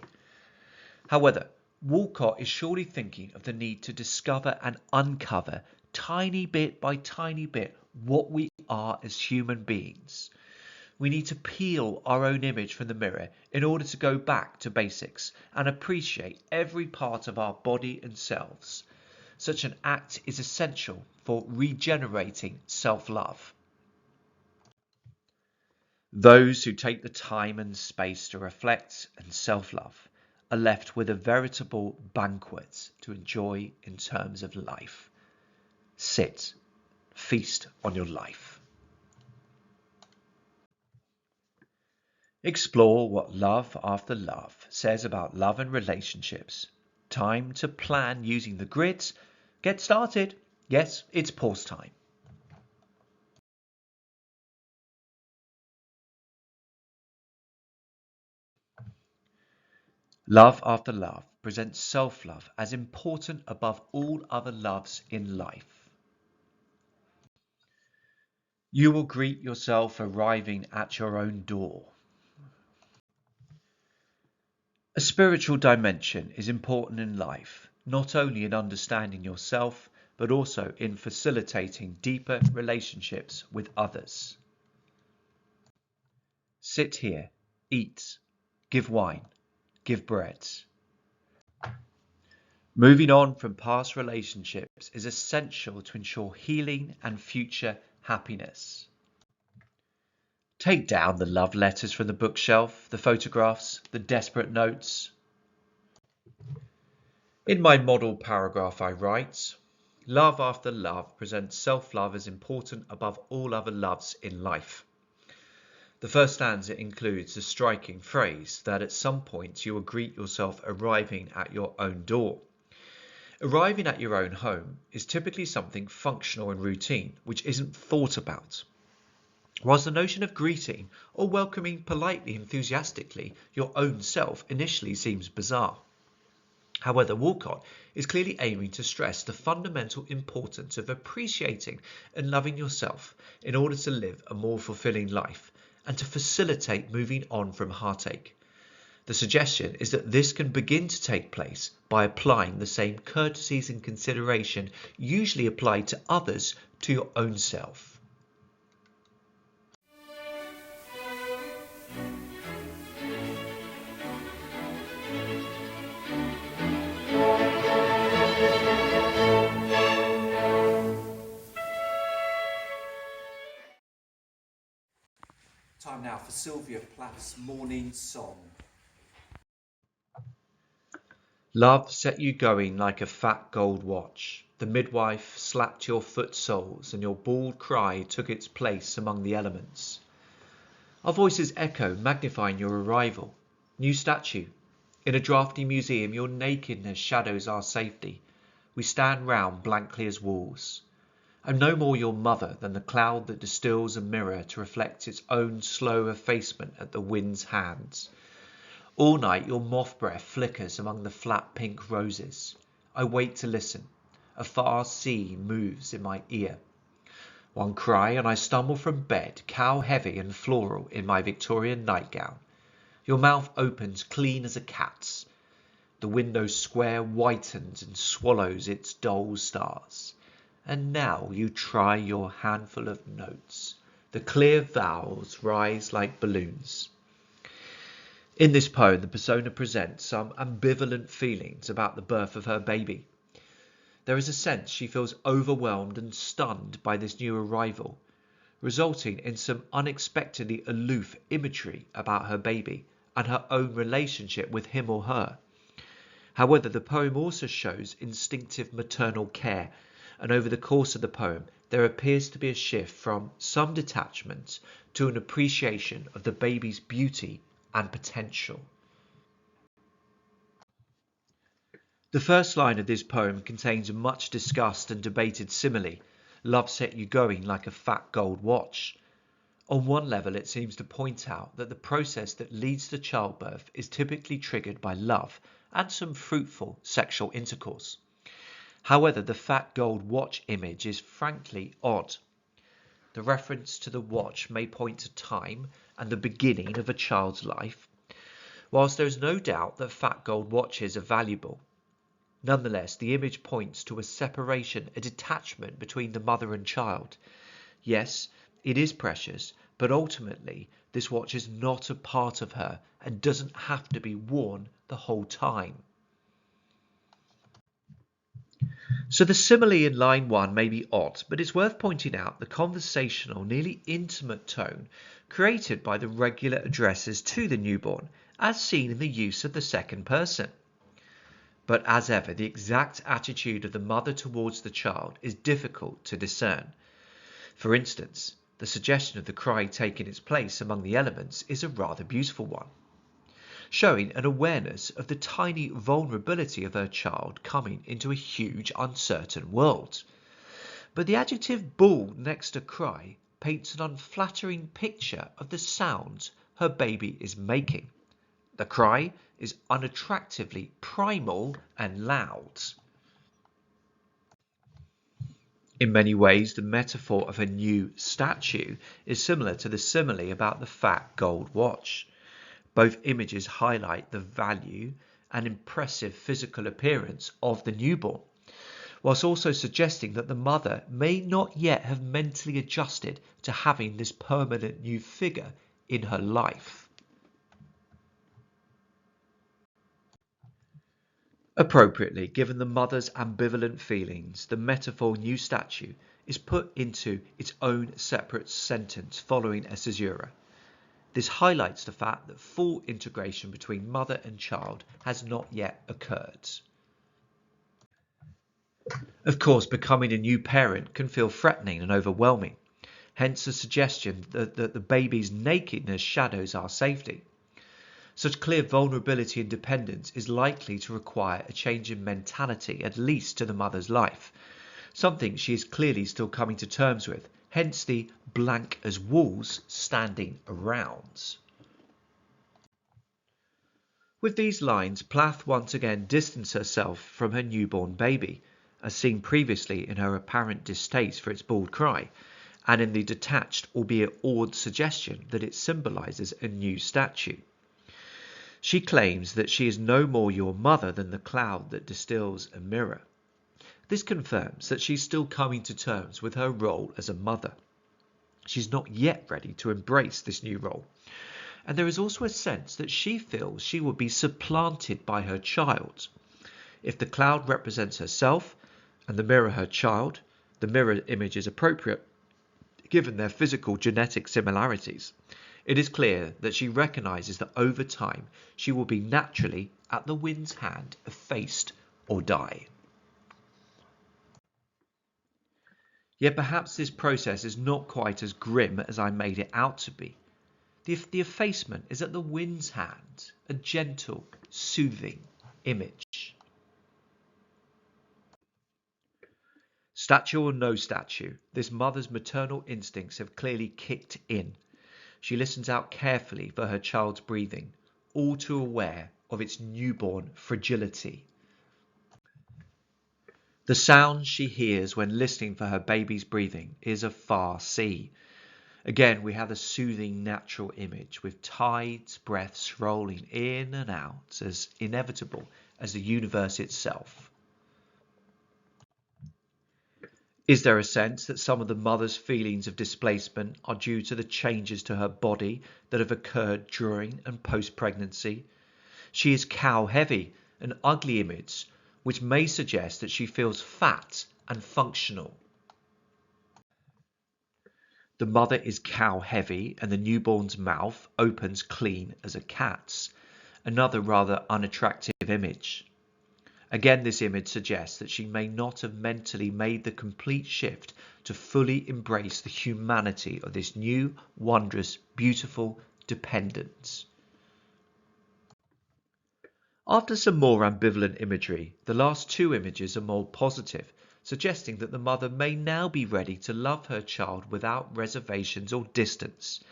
However, Walcott is surely thinking of the need to discover and uncover, tiny bit by tiny bit, what we are as human beings. We need to peel our own image from the mirror in order to go back to basics and appreciate every part of our body and selves. Such an act is essential for regenerating self-love. Those who take the time and space to reflect and self-love are left with a veritable banquet to enjoy in terms of life. Sit, feast on your life. Explore what Love After Love says about love and relationships. Time to plan using the grids. Get started. Yes, it's pause time. Love After Love presents self-love as important above all other loves in life. You will greet yourself arriving at your own door. A spiritual dimension is important in life, not only in understanding yourself, but also in facilitating deeper relationships with others. Sit here, eat, give wine, give bread. Moving on from past relationships is essential to ensure healing and future happiness. Take down the love letters from the bookshelf, the photographs, the desperate notes. In my model paragraph I write, Love After Love presents self-love as important above all other loves in life. The first stanza includes the striking phrase that at some point you will greet yourself arriving at your own door. Arriving at your own home is typically something functional and routine, which isn't thought about. Whilst the notion of greeting or welcoming politely, enthusiastically your own self initially seems bizarre. However, Walcott is clearly aiming to stress the fundamental importance of appreciating and loving yourself in order to live a more fulfilling life and to facilitate moving on from heartache. The suggestion is that this can begin to take place by applying the same courtesies and consideration usually applied to others to your own self. Time now for Sylvia Plath's morning song. Love set you going like a fat gold watch. The midwife slapped your foot soles and your bald cry took its place among the elements. Our voices echo, magnifying your arrival. New statue. In a drafty museum, your nakedness shadows our safety. We stand round blankly as walls. I'm no more your mother than the cloud that distills a mirror to reflect its own slow effacement at the wind's hands. All night your moth breath flickers among the flat pink roses. I wait to listen. A far sea moves in my ear. One cry and I stumble from bed, cow heavy and floral in my Victorian nightgown. Your mouth opens clean as a cat's. The window square whitens and swallows its dull stars. And now you try your handful of notes. The clear vowels rise like balloons. In this poem, the persona presents some ambivalent feelings about the birth of her baby. There is a sense she feels overwhelmed and stunned by this new arrival, resulting in some unexpectedly aloof imagery about her baby and her own relationship with him or her. However, the poem also shows instinctive maternal care, and over the course of the poem, there appears to be a shift from some detachment to an appreciation of the baby's beauty and potential. The first line of this poem contains a much discussed and debated simile, love set you going like a fat gold watch. On one level, it seems to point out that the process that leads to childbirth is typically triggered by love and some fruitful sexual intercourse. However, the fat gold watch image is frankly odd. The reference to the watch may point to time and the beginning of a child's life. Whilst there is no doubt that fat gold watches are valuable, nonetheless the image points to a separation, a detachment between the mother and child. Yes, it is precious, but ultimately this watch is not a part of her and doesn't have to be worn the whole time. So the simile in line 1 may be odd, but it's worth pointing out the conversational, nearly intimate tone created by the regular addresses to the newborn, as seen in the use of the second person. But as ever, the exact attitude of the mother towards the child is difficult to discern. For instance, the suggestion of the cry taking its place among the elements is a rather beautiful one, showing an awareness of the tiny vulnerability of her child coming into a huge, uncertain world. But the adjective bull next to cry paints an unflattering picture of the sounds her baby is making. The cry is unattractively primal and loud. In many ways, the metaphor of a new statue is similar to the simile about the fat gold watch. Both images highlight the value and impressive physical appearance of the newborn, whilst also suggesting that the mother may not yet have mentally adjusted to having this permanent new figure in her life. Appropriately, given the mother's ambivalent feelings, the metaphor new statue is put into its own separate sentence following a caesura. This highlights the fact that full integration between mother and child has not yet occurred. Of course, becoming a new parent can feel threatening and overwhelming, hence the suggestion that the baby's nakedness shadows our safety. Such clear vulnerability and dependence is likely to require a change in mentality, at least to the mother's life, something she is clearly still coming to terms with, hence the blank as walls standing around. With these lines, Plath once again distanced herself from her newborn baby, as seen previously in her apparent distaste for its bawled cry, and in the detached, albeit awed suggestion that it symbolises a new statue. She claims that she is no more your mother than the cloud that distills a mirror. This confirms that she's still coming to terms with her role as a mother. She's not yet ready to embrace this new role. And there is also a sense that she feels she will be supplanted by her child. If the cloud represents herself and the mirror her child, the mirror image is appropriate given their physical genetic similarities. It is clear that she recognises that over time she will be naturally at the wind's hand, effaced or die. Yet perhaps this process is not quite as grim as I made it out to be. The effacement is at the wind's hand, a gentle, soothing image. Statue or no statue, this mother's maternal instincts have clearly kicked in. She listens out carefully for her child's breathing, all too aware of its newborn fragility. The sound she hears when listening for her baby's breathing is a far sea. Again, we have a soothing natural image with tides, breaths rolling in and out as inevitable as the universe itself. Is there a sense that some of the mother's feelings of displacement are due to the changes to her body that have occurred during and post-pregnancy? She is cow-heavy, an ugly image, which may suggest that she feels fat and functional. The mother is cow-heavy and the newborn's mouth opens clean as a cat's, another rather unattractive image. Again, this image suggests that she may not have mentally made the complete shift to fully embrace the humanity of this new, wondrous, beautiful dependence. After some more ambivalent imagery, the last two images are more positive, suggesting that the mother may now be ready to love her child without reservations or distance.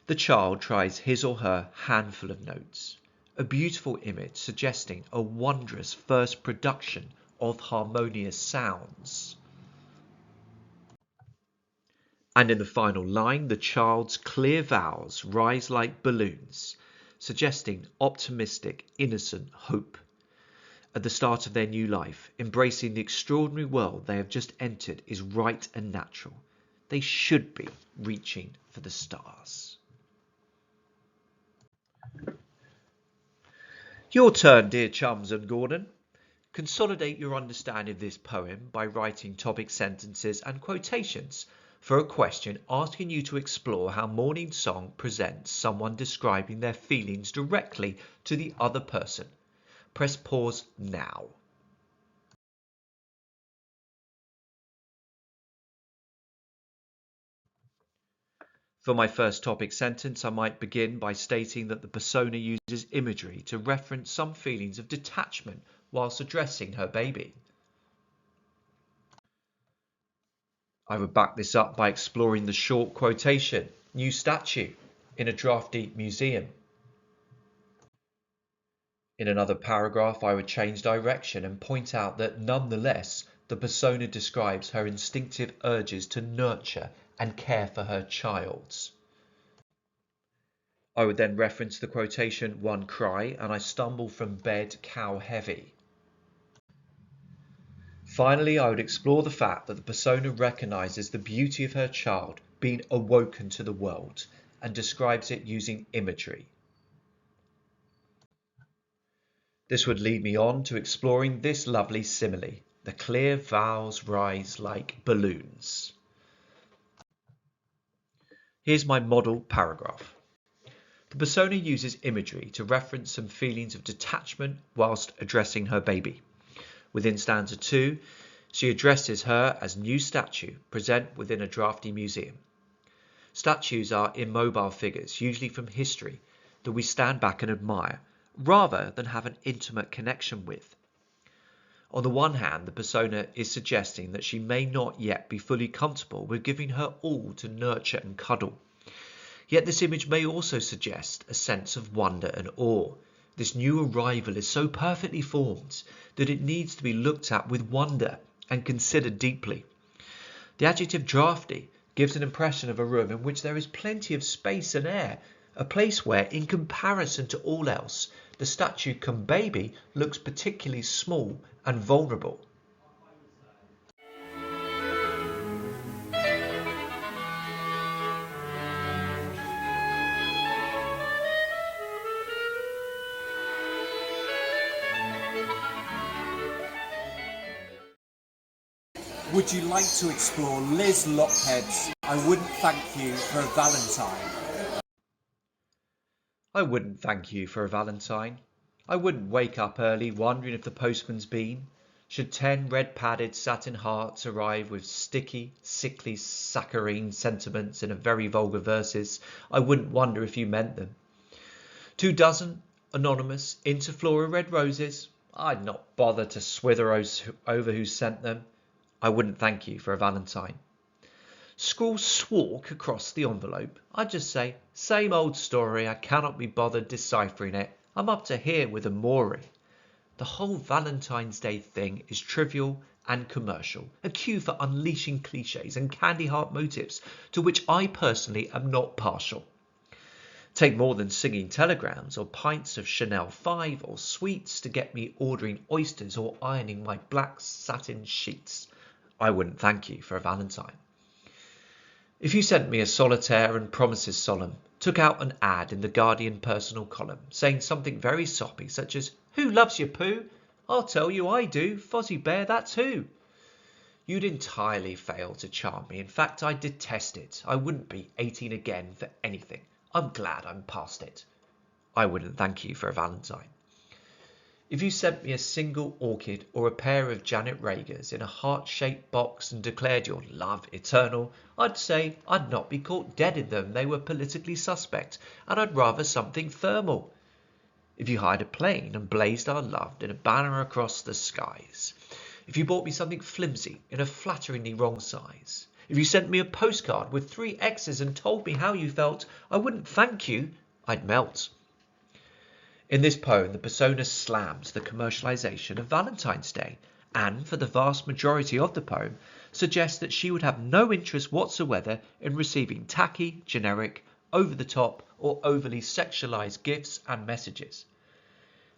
The child tries his or her handful of notes. A beautiful image suggesting a wondrous first production of harmonious sounds. And in the final line, the child's clear vowels rise like balloons, suggesting optimistic, innocent hope. At the start of their new life, embracing the extraordinary world they have just entered is right and natural. They should be reaching for the stars. Your turn, dear chums and Gordon. Consolidate your understanding of this poem by writing topic sentences and quotations for a question asking you to explore how Morning Song presents someone describing their feelings directly to the other person. Press pause now. For my first topic sentence, I might begin by stating that the persona uses imagery to reference some feelings of detachment whilst addressing her baby. I would back this up by exploring the short quotation, "new statue," in a drafty museum. In another paragraph, I would change direction and point out that nonetheless, the persona describes her instinctive urges to nurture and care for her child. I would then reference the quotation, "one cry, and I stumble from bed cow heavy." Finally, I would explore the fact that the persona recognizes the beauty of her child being awoken to the world and describes it using imagery. This would lead me on to exploring this lovely simile. The clear vowels rise like balloons. Here's my model paragraph. The persona uses imagery to reference some feelings of detachment whilst addressing her baby. Within stanza 2, she addresses her as new statue present within a drafty museum. Statues are immobile figures, usually from history, that we stand back and admire, rather than have an intimate connection with. On the one hand, the persona is suggesting that she may not yet be fully comfortable with giving her all to nurture and cuddle. Yet this image may also suggest a sense of wonder and awe. This new arrival is so perfectly formed that it needs to be looked at with wonder and considered deeply. The adjective drafty gives an impression of a room in which there is plenty of space and air, a place where, in comparison to all else, the statue cum baby looks particularly small and vulnerable. Would you like to explore Liz Lochhead's "I Wouldn't Thank You for a Valentine"? I wouldn't thank you for a Valentine. I wouldn't wake up early wondering if the postman's been. Should 10 red-padded satin hearts arrive with sticky, sickly, saccharine sentiments in a very vulgar verses, I wouldn't wonder if you meant them. 2 dozen anonymous interflora red roses, I'd not bother to swither over who sent them. I wouldn't thank you for a Valentine. Scrawl "swark" across the envelope, I'd just say, same old story, I cannot be bothered deciphering it, I'm up to here with amore. The whole Valentine's Day thing is trivial and commercial, a cue for unleashing cliches and candy heart motives to which I personally am not partial. Take more than singing telegrams or pints of Chanel 5 or sweets to get me ordering oysters or ironing my black satin sheets. I wouldn't thank you for a Valentine. If you sent me a solitaire and promises solemn, took out an ad in the Guardian personal column, saying something very soppy, such as, "Who loves your poo? I'll tell you I do, Fozzie Bear, that's who," you'd entirely fail to charm me. In fact, I detest it. I wouldn't be 18 again for anything. I'm glad I'm past it. I wouldn't thank you for a Valentine. If you sent me a single orchid or a pair of Janet Ragers in a heart-shaped box and declared your love eternal, I'd say I'd not be caught dead in them, they were politically suspect, and I'd rather something thermal. If you hired a plane and blazed our love in a banner across the skies. If you bought me something flimsy in a flatteringly wrong size. If you sent me a postcard with 3 X's and told me how you felt, I wouldn't thank you, I'd melt. In this poem, the persona slams the commercialization of Valentine's Day and for the vast majority of the poem, suggests that she would have no interest whatsoever in receiving tacky, generic, over-the-top or overly sexualized gifts and messages.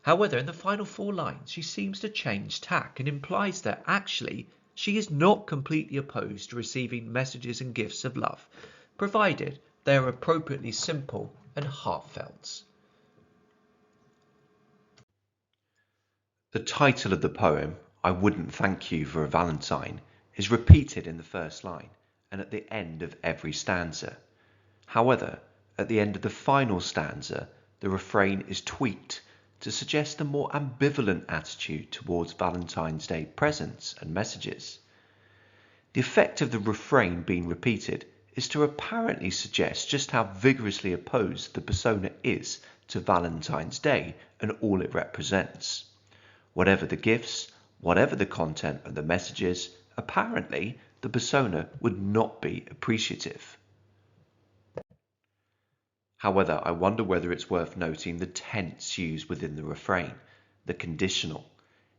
However, in the final 4 lines, she seems to change tack and implies that actually she is not completely opposed to receiving messages and gifts of love, provided they are appropriately simple and heartfelt. The title of the poem, I Wouldn't Thank You for a Valentine, is repeated in the first line and at the end of every stanza. However, at the end of the final stanza, the refrain is tweaked to suggest a more ambivalent attitude towards Valentine's Day presents and messages. The effect of the refrain being repeated is to apparently suggest just how vigorously opposed the persona is to Valentine's Day and all it represents. Whatever the gifts, whatever the content of the messages, apparently the persona would not be appreciative. However, I wonder whether it's worth noting the tense used within the refrain, the conditional.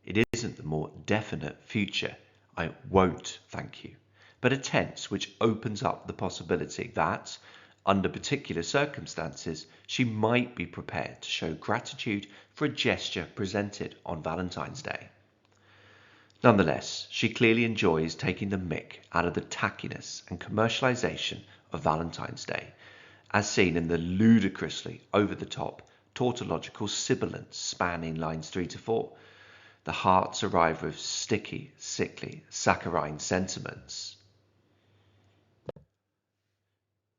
It isn't the more definite future, I won't thank you, but a tense which opens up the possibility that, under particular circumstances, she might be prepared to show gratitude for a gesture presented on Valentine's Day. Nonetheless, she clearly enjoys taking the mick out of the tackiness and commercialization of Valentine's Day, as seen in the ludicrously over-the-top tautological sibilance spanning lines 3 to 4. The hearts arrive with sticky, sickly, saccharine sentiments.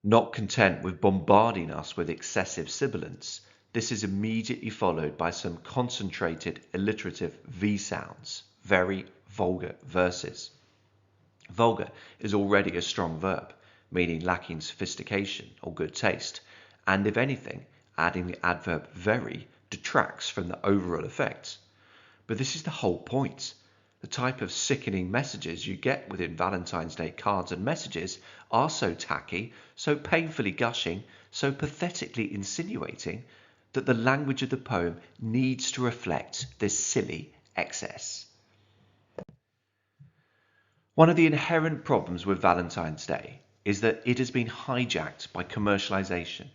Not content with bombarding us with excessive sibilance, this is immediately followed by some concentrated alliterative V sounds, very vulgar verses. Vulgar is already a strong verb, meaning lacking sophistication or good taste, and if anything, adding the adverb very detracts from the overall effect. But this is the whole point. The type of sickening messages you get within Valentine's Day cards and messages are so tacky, so painfully gushing, so pathetically insinuating, that the language of the poem needs to reflect this silly excess. One of the inherent problems with Valentine's Day is that it has been hijacked by commercialization,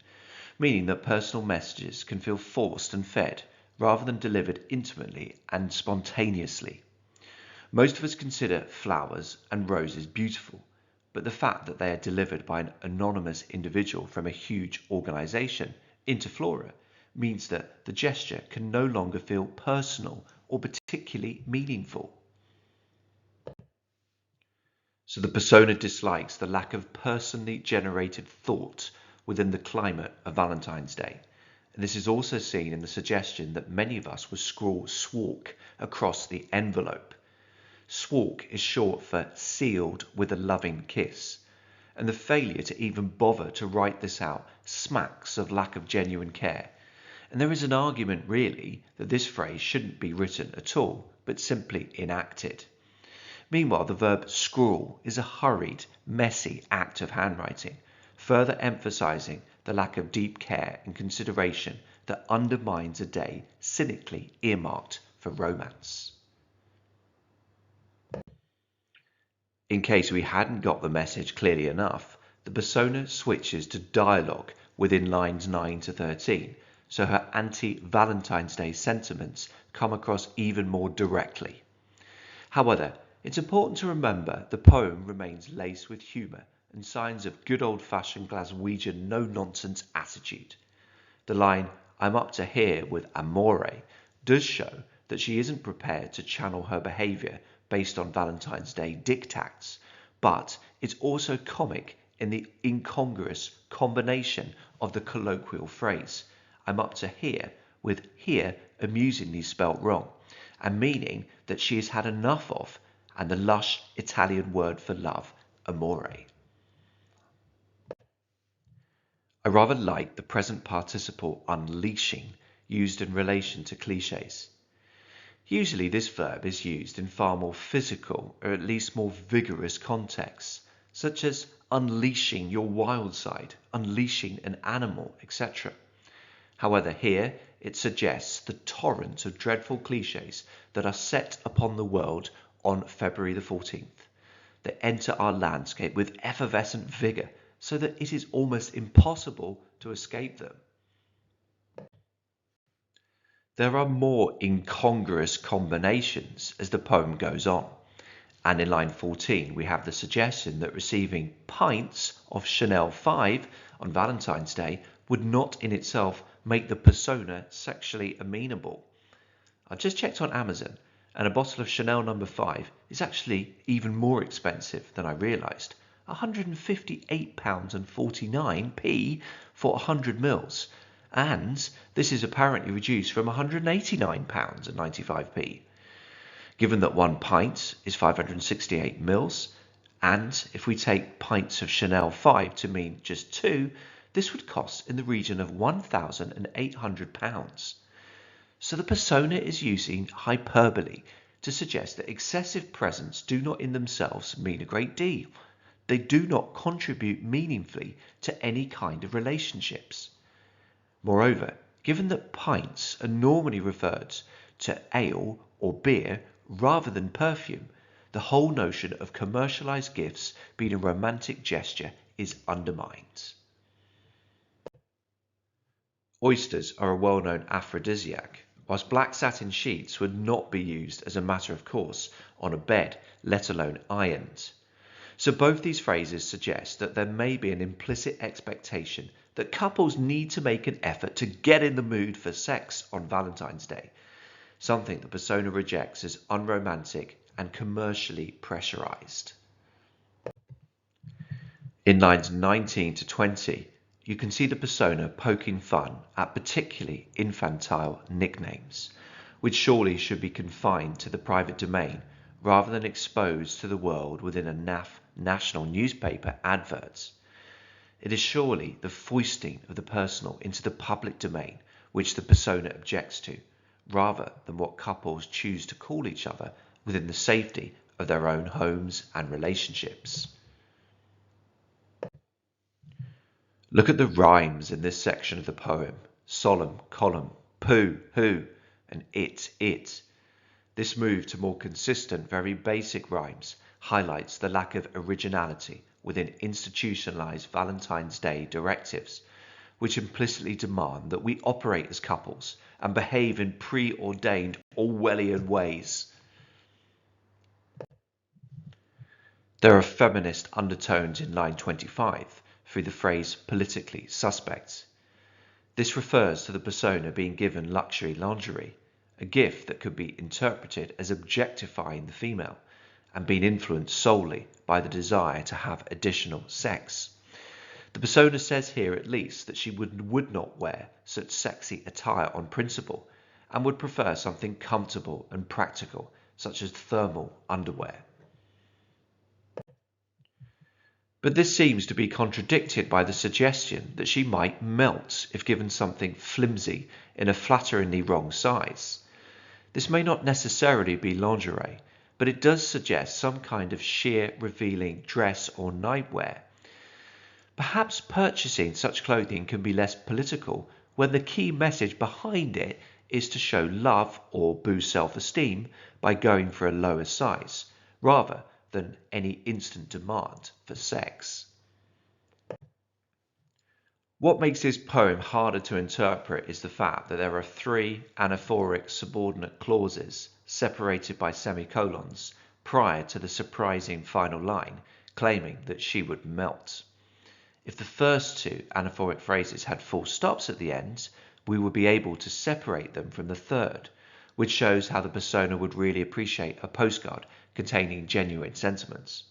meaning that personal messages can feel forced and fed rather than delivered intimately and spontaneously. Most of us consider flowers and roses beautiful, but the fact that they are delivered by an anonymous individual from a huge organization, Interflora, means that the gesture can no longer feel personal or particularly meaningful. So the persona dislikes the lack of personally generated thought within the climate of Valentine's Day. And this is also seen in the suggestion that many of us would scrawl "swark" across the envelope. Swark is short for sealed with a loving kiss, and the failure to even bother to write this out smacks of lack of genuine care. And there is an argument really that this phrase shouldn't be written at all, but simply enacted. Meanwhile, the verb scrawl is a hurried, messy act of handwriting, further emphasizing the lack of deep care and consideration that undermines a day cynically earmarked for romance. In case we hadn't got the message clearly enough, the persona switches to dialogue within lines 9 to 13, so her anti-Valentine's Day sentiments come across even more directly. However, it's important to remember the poem remains laced with humour and signs of good old-fashioned Glaswegian no-nonsense attitude. The line, "I'm up to here with amore," does show that she isn't prepared to channel her behaviour based on Valentine's Day diktats, but it's also comic in the incongruous combination of the colloquial phrase, "I'm up to here," with here amusingly spelt wrong, and meaning that she has had enough of, and the lush Italian word for love, amore. I rather like the present participle unleashing used in relation to clichés. Usually this verb is used in far more physical or at least more vigorous contexts, such as unleashing your wild side, unleashing an animal, etc. However, here it suggests the torrent of dreadful clichés that are set upon the world on February the 14th. They enter our landscape with effervescent vigour, so that it is almost impossible to escape them. There are more incongruous combinations as the poem goes on, and in line 14 we have the suggestion that receiving pints of Chanel 5 on Valentine's Day would not in itself make the persona sexually amenable. I just checked on Amazon, and a bottle of Chanel No. 5 is actually even more expensive than I realised. £158.49 for 100 mils, and this is apparently reduced from £189.95. Given that 1 pint is 568 mils, and if we take pints of Chanel 5 to mean just 2, this would cost in the region of £1,800. So the persona is using hyperbole to suggest that excessive presents do not in themselves mean a great deal. They do not contribute meaningfully to any kind of relationships. Moreover, given that pints are normally referred to ale or beer rather than perfume, the whole notion of commercialized gifts being a romantic gesture is undermined. Oysters are a well-known aphrodisiac, whilst black satin sheets would not be used as a matter of course on a bed, let alone ironed. So both these phrases suggest that there may be an implicit expectation that couples need to make an effort to get in the mood for sex on Valentine's Day, something the persona rejects as unromantic and commercially pressurized. In lines 19 to 20, you can see the persona poking fun at particularly infantile nicknames, which surely should be confined to the private domain rather than exposed to the world within a naff national newspaper adverts. It is surely the foisting of the personal into the public domain which the persona objects to, rather than what couples choose to call each other within the safety of their own homes and relationships. Look at the rhymes in this section of the poem: solemn, column, pooh, who, and it. This move to more consistent, very basic rhymes highlights the lack of originality within institutionalized Valentine's Day directives, which implicitly demand that we operate as couples and behave in preordained Orwellian ways. There are feminist undertones in line 25 through the phrase politically suspect. This refers to the persona being given luxury lingerie, a gift that could be interpreted as objectifying the female and being influenced solely by the desire to have additional sex. The persona says here at least that she would not wear such sexy attire on principle and would prefer something comfortable and practical, such as thermal underwear. But this seems to be contradicted by the suggestion that she might melt if given something flimsy in a flatteringly wrong size. This may not necessarily be lingerie, but it does suggest some kind of sheer revealing dress or nightwear. Perhaps purchasing such clothing can be less political when the key message behind it is to show love or boost self-esteem by going for a lower size, rather than any instant demand for sex. What makes this poem harder to interpret is the fact that there are 3 anaphoric subordinate clauses separated by semicolons prior to the surprising final line claiming that she would melt. If the first 2 anaphoric phrases had full stops at the end, we would be able to separate them from the third, which shows how the persona would really appreciate a postcard containing genuine sentiments.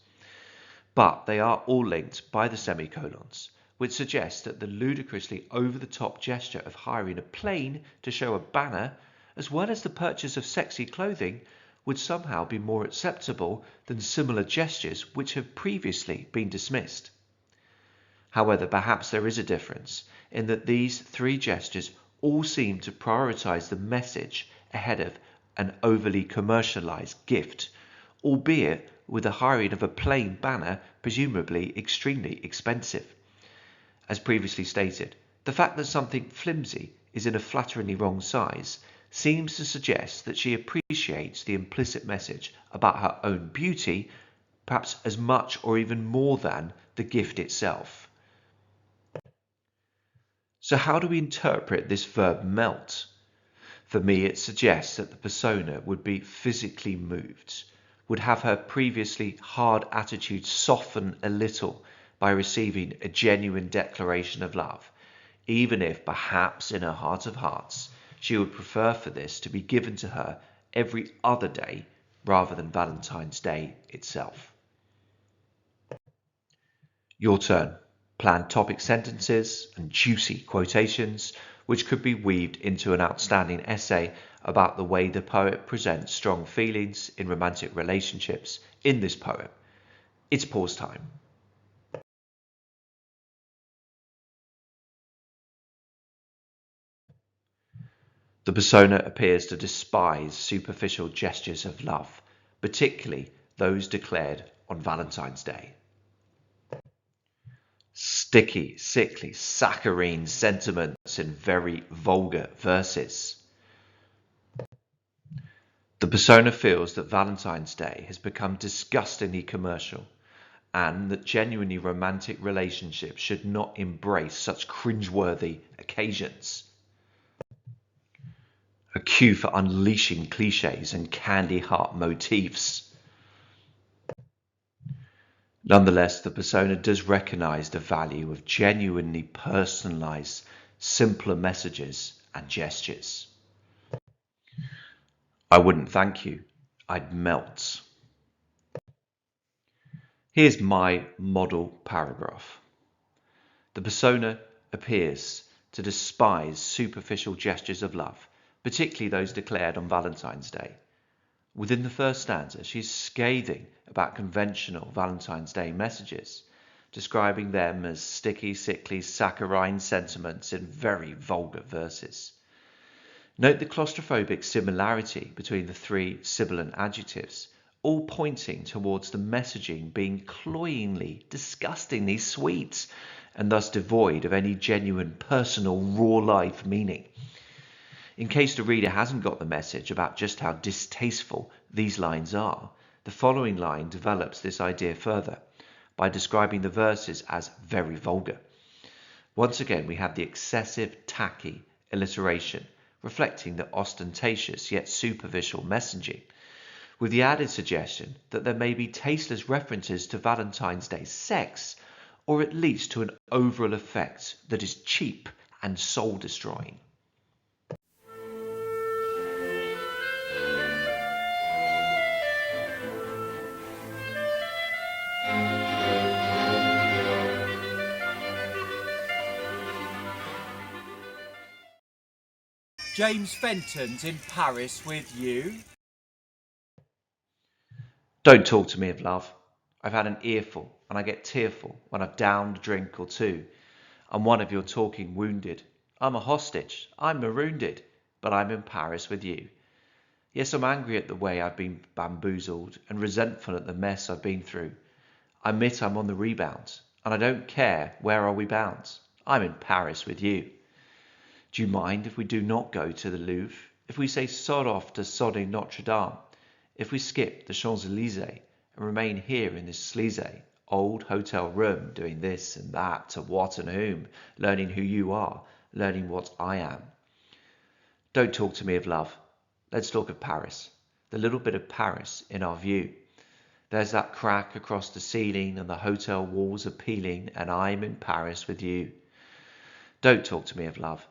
But they are all linked by the semicolons, which suggests that the ludicrously over-the-top gesture of hiring a plane to show a banner, as well as the purchase of sexy clothing, would somehow be more acceptable than similar gestures which have previously been dismissed. However, perhaps there is a difference in that these 3 gestures all seem to prioritize the message ahead of an overly commercialized gift, albeit with the hiring of a plain banner presumably extremely expensive. As previously stated, the fact that something flimsy is in a flatteringly wrong size seems to suggest that she appreciates the implicit message about her own beauty, perhaps as much or even more than the gift itself. So how do we interpret this verb melt? For me, it suggests that the persona would be physically moved, would have her previously hard attitude soften a little by receiving a genuine declaration of love, even if perhaps in her heart of hearts she would prefer for this to be given to her every other day rather than Valentine's Day itself. Your turn. Plan topic sentences and juicy quotations, which could be weaved into an outstanding essay about the way the poet presents strong feelings in romantic relationships in this poem. It's pause time. The persona appears to despise superficial gestures of love, particularly those declared on Valentine's Day. Sticky, sickly, saccharine sentiments in very vulgar verses. The persona feels that Valentine's Day has become disgustingly commercial and that genuinely romantic relationships should not embrace such cringeworthy occasions. A cue for unleashing cliches and candy heart motifs. Nonetheless, the persona does recognize the value of genuinely personalized, simpler messages and gestures. I wouldn't thank you. I'd melt. Here's my model paragraph. The persona appears to despise superficial gestures of love, particularly those declared on Valentine's Day. Within the first stanza, she's scathing about conventional Valentine's Day messages, describing them as sticky, sickly, saccharine sentiments in very vulgar verses. Note the claustrophobic similarity between the three sibilant adjectives, all pointing towards the messaging being cloyingly, disgustingly sweet, and thus devoid of any genuine personal raw life meaning. In case the reader hasn't got the message about just how distasteful these lines are, the following line develops this idea further by describing the verses as very vulgar. Once again, we have the excessive, tacky alliteration, reflecting the ostentatious yet superficial messaging, with the added suggestion that there may be tasteless references to Valentine's Day sex, or at least to an overall effect that is cheap and soul-destroying. James Fenton's in Paris with you. Don't talk to me of love. I've had an earful, and I get tearful when I've downed a drink or two. I'm one of your talking wounded. I'm a hostage. I'm marooned, but I'm in Paris with you. Yes, I'm angry at the way I've been bamboozled and resentful at the mess I've been through. I admit I'm on the rebound, and I don't care where are we bound. I'm in Paris with you. Do you mind if we do not go to the Louvre? If we say sod off to sodding Notre Dame? If we skip the Champs-Élysées and remain here in this sleazy old hotel room doing this and that to what and whom, learning who you are, learning what I am? Don't talk to me of love. Let's talk of Paris, the little bit of Paris in our view. There's that crack across the ceiling and the hotel walls are peeling, and I'm in Paris with you. Don't talk to me of love.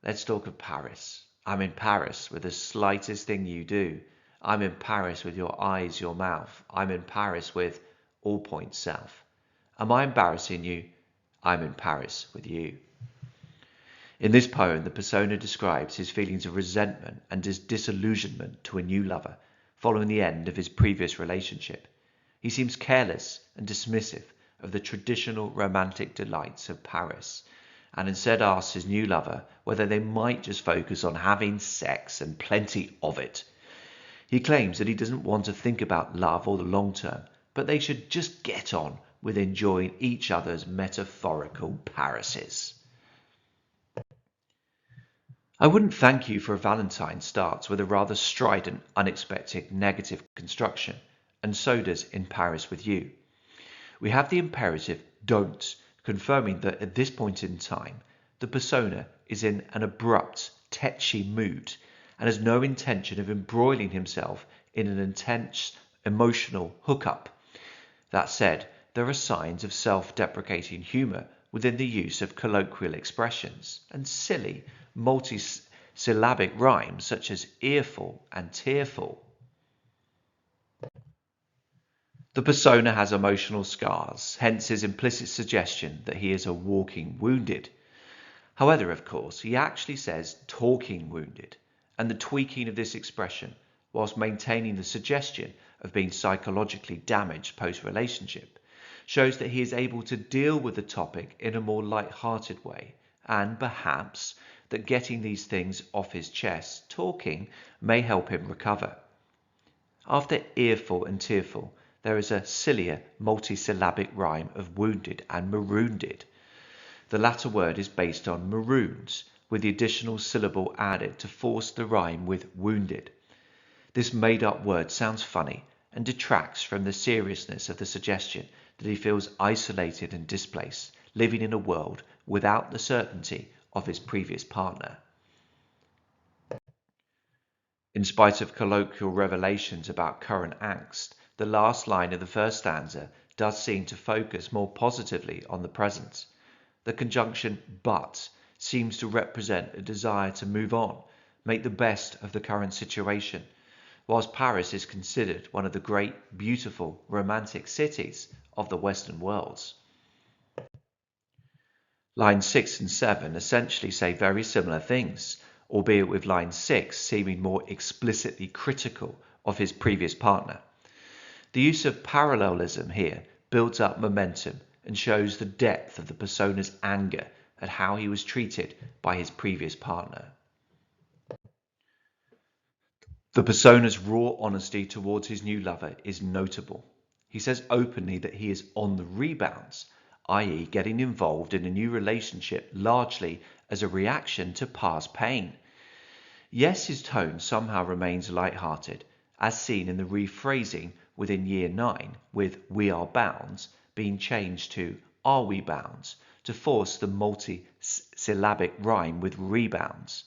Let's talk of Paris. I'm in Paris with the slightest thing you do. I'm in Paris with your eyes, your mouth. I'm in Paris with all points south. Am I embarrassing you? I'm in Paris with you. In this poem, the persona describes his feelings of resentment and disillusionment to a new lover following the end of his previous relationship. He seems careless and dismissive of the traditional romantic delights of Paris, and instead asks his new lover whether they might just focus on having sex and plenty of it. He claims that he doesn't want to think about love or the long term, but they should just get on with enjoying each other's metaphorical Parises. I wouldn't thank you for a Valentine starts with a rather strident, unexpected negative construction, and so does In Paris with You. We have the imperative don't, confirming that at this point in time, the persona is in an abrupt, tetchy mood and has no intention of embroiling himself in an intense emotional hookup. That said, there are signs of self-deprecating humour within the use of colloquial expressions and silly, multisyllabic rhymes such as earful and tearful. The persona has emotional scars, hence his implicit suggestion that he is a walking wounded. However, of course, he actually says talking wounded, and the tweaking of this expression, whilst maintaining the suggestion of being psychologically damaged post-relationship, shows that he is able to deal with the topic in a more light-hearted way, and perhaps that getting these things off his chest, talking, may help him recover. After earful and tearful, there is a sillier multisyllabic rhyme of wounded and maroonded. The latter word is based on maroons, with the additional syllable added to force the rhyme with wounded. This made-up word sounds funny and detracts from the seriousness of the suggestion that he feels isolated and displaced, living in a world without the certainty of his previous partner. In spite of colloquial revelations about current angst, the last line of the first stanza does seem to focus more positively on the present. The conjunction but seems to represent a desire to move on, make the best of the current situation, whilst Paris is considered one of the great, beautiful, romantic cities of the Western world. Lines 6 and 7 essentially say very similar things, albeit with line 6 seeming more explicitly critical of his previous partner. The use of parallelism here builds up momentum and shows the depth of the persona's anger at how he was treated by his previous partner. The persona's raw honesty towards his new lover is notable. He says openly that he is on the rebounds, i.e. getting involved in a new relationship largely as a reaction to past pain. Yes, his tone somehow remains light-hearted, as seen in the rephrasing within Year 9, with "we are bound" being changed to "are we bound" to force the multi-syllabic rhyme with rebounds.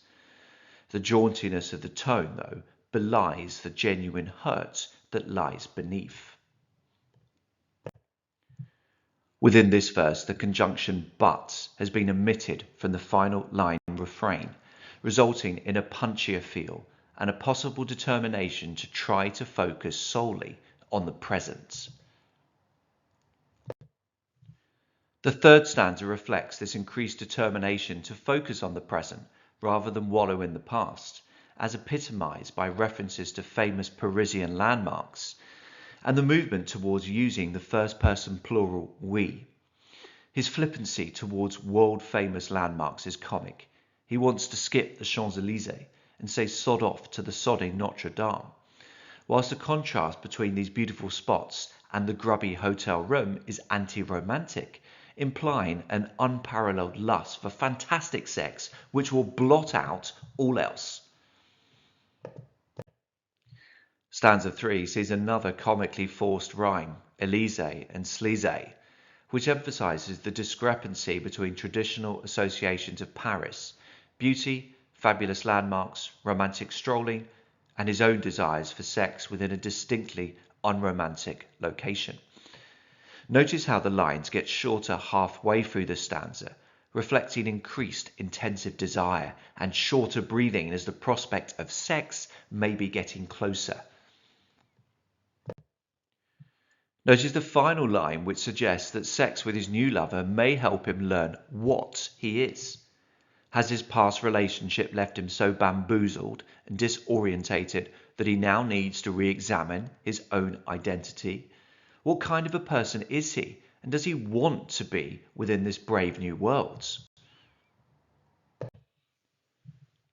The jauntiness of the tone, though, belies the genuine hurt that lies beneath. Within this verse, the conjunction but has been omitted from the final line refrain, resulting in a punchier feel and a possible determination to try to focus solely on the present. The third stanza reflects this increased determination to focus on the present rather than wallow in the past, as epitomized by references to famous Parisian landmarks, and the movement towards using the first-person plural we. His flippancy towards world-famous landmarks is comic. He wants to skip the Champs-Élysées and say sod off to the sodding Notre Dame, whilst the contrast between these beautiful spots and the grubby hotel room is anti-romantic, implying an unparalleled lust for fantastic sex which will blot out all else. Stanza 3 sees another comically forced rhyme, Elysee and Sleaze, which emphasizes the discrepancy between traditional associations of Paris, beauty, fabulous landmarks, romantic strolling, and his own desires for sex within a distinctly unromantic location. Notice how the lines get shorter halfway through the stanza, reflecting increased intensive desire and shorter breathing as the prospect of sex may be getting closer. Notice the final line, which suggests that sex with his new lover may help him learn what he is. Has his past relationship left him so bamboozled and disorientated that he now needs to re-examine his own identity? What kind of a person is he, and does he want to be within this brave new world?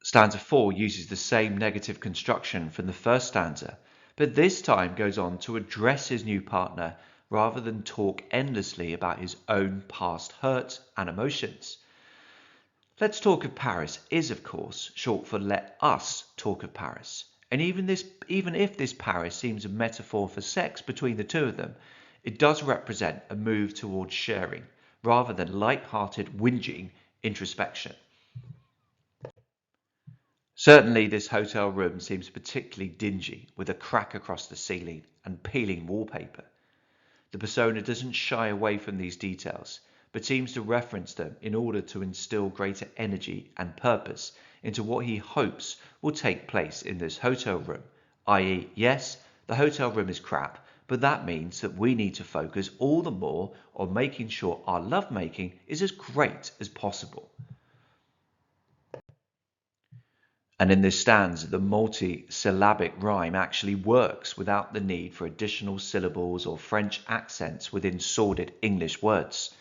Stanza 4 uses the same negative construction from the first stanza, but this time goes on to address his new partner rather than talk endlessly about his own past hurt and emotions. Let's Talk of Paris is, of course, short for Let Us Talk of Paris. And even if this Paris seems a metaphor for sex between the two of them, it does represent a move towards sharing, rather than light-hearted whinging introspection. Certainly this hotel room seems particularly dingy, with a crack across the ceiling and peeling wallpaper. The persona doesn't shy away from these details, but seems to reference them in order to instill greater energy and purpose into what he hopes will take place in this hotel room, i.e., yes, the hotel room is crap, but that means that we need to focus all the more on making sure our lovemaking is as great as possible. And in this stanza, the multi-syllabic rhyme actually works without the need for additional syllables or French accents within sordid English words.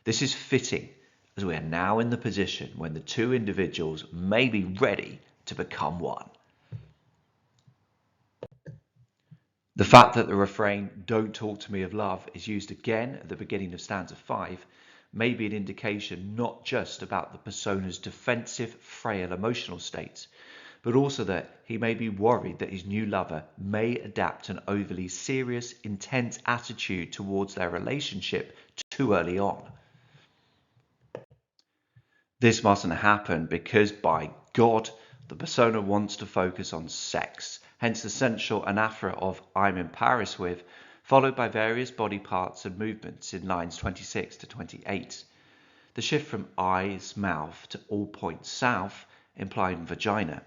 This is fitting, as we are now in the position when the two individuals may be ready to become one. The fact that the refrain, "Don't talk to me of love," is used again at the beginning of stanza 5 may be an indication not just about the persona's defensive, frail emotional state, but also that he may be worried that his new lover may adapt an overly serious, intense attitude towards their relationship too early on. This mustn't happen because, by God, the persona wants to focus on sex, hence the central anaphora of "I'm in Paris with," followed by various body parts and movements in lines 26 to 28. The shift from eyes, mouth to all points south, implying vagina,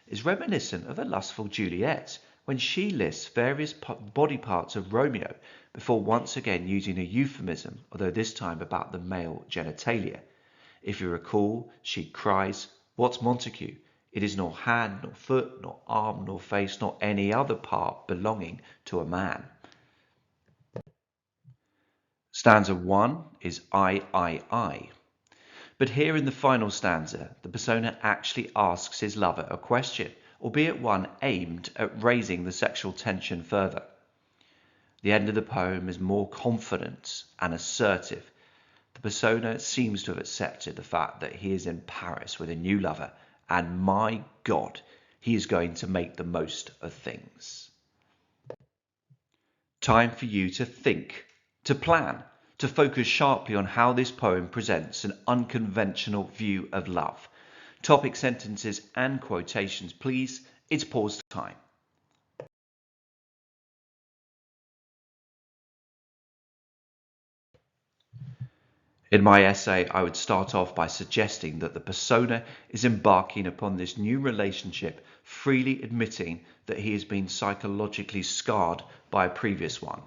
is reminiscent of a lustful Juliet when she lists various body parts of Romeo before once again using a euphemism, although this time about the male genitalia. If you recall, she cries, "What's Montague? It is nor hand, nor foot, nor arm, nor face, nor any other part belonging to a man." Stanza 1 is I. But here in the final stanza, the persona actually asks his lover a question, albeit one aimed at raising the sexual tension further. The end of the poem is more confident and assertive. The persona seems to have accepted the fact that he is in Paris with a new lover, and my God, he is going to make the most of things. Time for you to think, to plan, to focus sharply on how this poem presents an unconventional view of love. Topic sentences and quotations, please. It's pause time. In my essay, I would start off by suggesting that the persona is embarking upon this new relationship, freely admitting that he has been psychologically scarred by a previous one.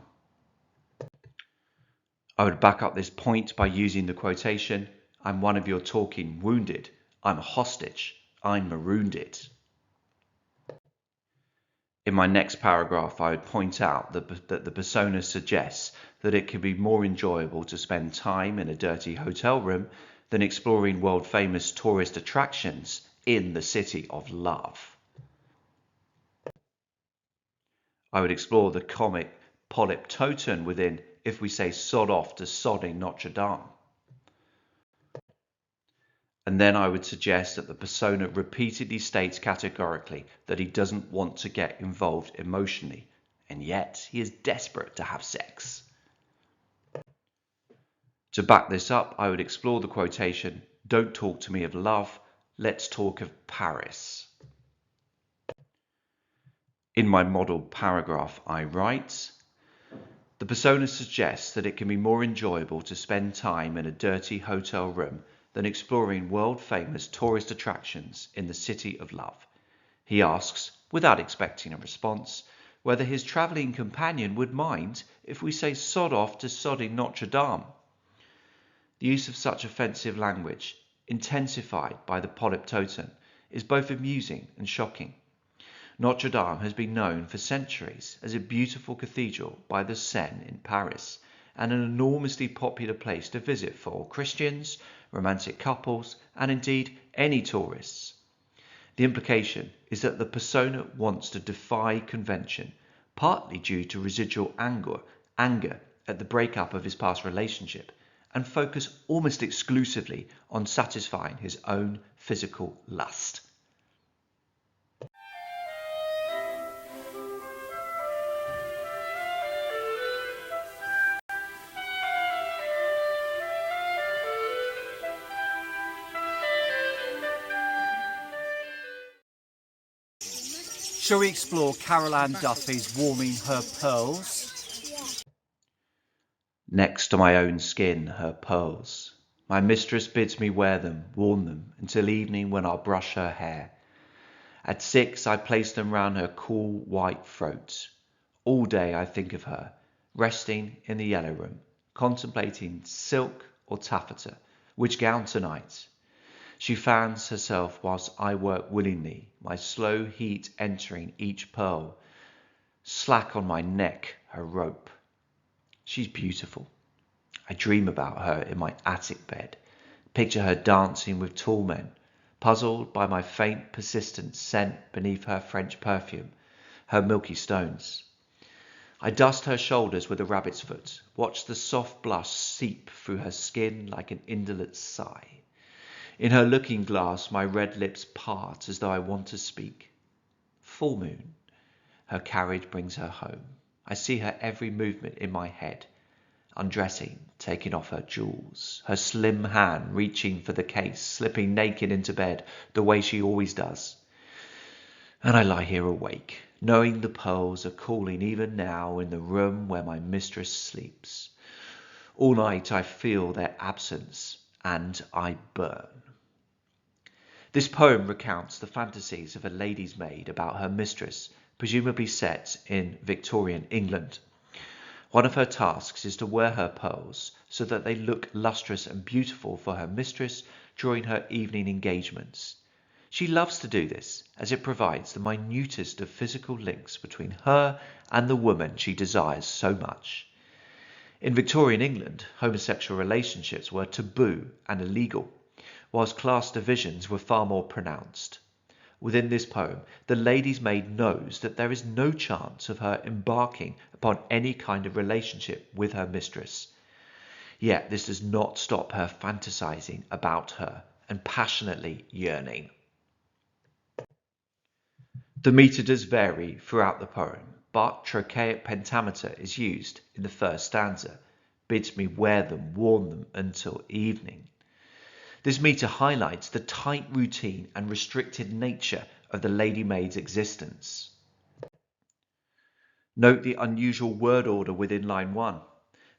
I would back up this point by using the quotation, "I'm one of your talking wounded, I'm a hostage, I'm marooned." In my next paragraph, I would point out that the persona suggests that it can be more enjoyable to spend time in a dirty hotel room than exploring world-famous tourist attractions in the city of love. I would explore the comic polyptoton within "If we say sod off to sodding Notre Dame." And then I would suggest that the persona repeatedly states categorically that he doesn't want to get involved emotionally, and yet he is desperate to have sex. To back this up, I would explore the quotation, "Don't talk to me of love, let's talk of Paris." In my model paragraph, I write, the persona suggests that it can be more enjoyable to spend time in a dirty hotel room than exploring world-famous tourist attractions in the city of love. He asks, without expecting a response, whether his travelling companion would mind if we say sod off to sodding Notre Dame. The use of such offensive language, intensified by the polyptoton, is both amusing and shocking. Notre Dame has been known for centuries as a beautiful cathedral by the Seine in Paris, and an enormously popular place to visit for Christians, romantic couples, and indeed any tourists. The implication is that the persona wants to defy convention, partly due to residual anger at the breakup of his past relationship, and focus almost exclusively on satisfying his own physical lust. Shall we explore Carol Ann Duffy's Warming Her Pearls? Next to my own skin, her pearls. My mistress bids me wear them, worn them, until evening when I'll brush her hair. At 6 I place them round her cool white throat. All day I think of her, resting in the yellow room, contemplating silk or taffeta, which gown tonight. She fans herself whilst I work willingly, my slow heat entering each pearl. Slack on my neck her rope. She's beautiful. I dream about her in my attic bed, picture her dancing with tall men, puzzled by my faint persistent scent beneath her French perfume, her milky stones. I dust her shoulders with a rabbit's foot, watch the soft blush seep through her skin like an indolent sigh. In her looking glass my red lips part as though I want to speak. Full moon. Her carriage brings her home. I see her every movement in my head. Undressing, taking off her jewels, her slim hand reaching for the case, slipping naked into bed the way she always does. And I lie here awake, knowing the pearls are calling even now in the room where my mistress sleeps. All night I feel their absence, and I burn. This poem recounts the fantasies of a lady's maid about her mistress, presumably set in Victorian England. One of her tasks is to wear her pearls so that they look lustrous and beautiful for her mistress during her evening engagements. She loves to do this as it provides the minutest of physical links between her and the woman she desires so much. In Victorian England, homosexual relationships were taboo and illegal, whilst class divisions were far more pronounced. Within this poem, the lady's maid knows that there is no chance of her embarking upon any kind of relationship with her mistress. Yet this does not stop her fantasizing about her and passionately yearning. The meter does vary throughout the poem, but trochaic pentameter is used in the first stanza, bids me wear them, worn them until evening. This meter highlights the tight routine and restricted nature of the lady maid's existence. Note the unusual word order within line 1.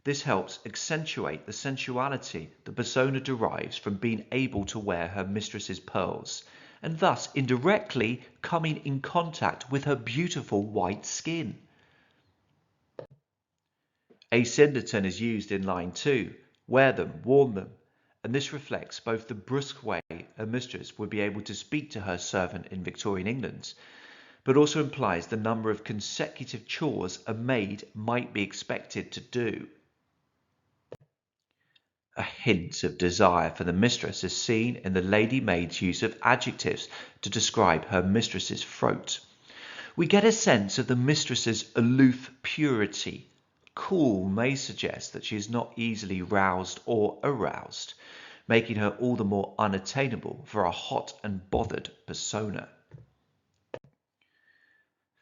This helps accentuate the sensuality the persona derives from being able to wear her mistress's pearls, and thus indirectly coming in contact with her beautiful white skin. Asyndeton is used in line 2. Wear them, worn them. And this reflects both the brusque way a mistress would be able to speak to her servant in Victorian England, but also implies the number of consecutive chores a maid might be expected to do. A hint of desire for the mistress is seen in the lady maid's use of adjectives to describe her mistress's throat. We get a sense of the mistress's aloof purity. Cool may suggest that she is not easily roused or aroused, making her all the more unattainable for a hot and bothered persona.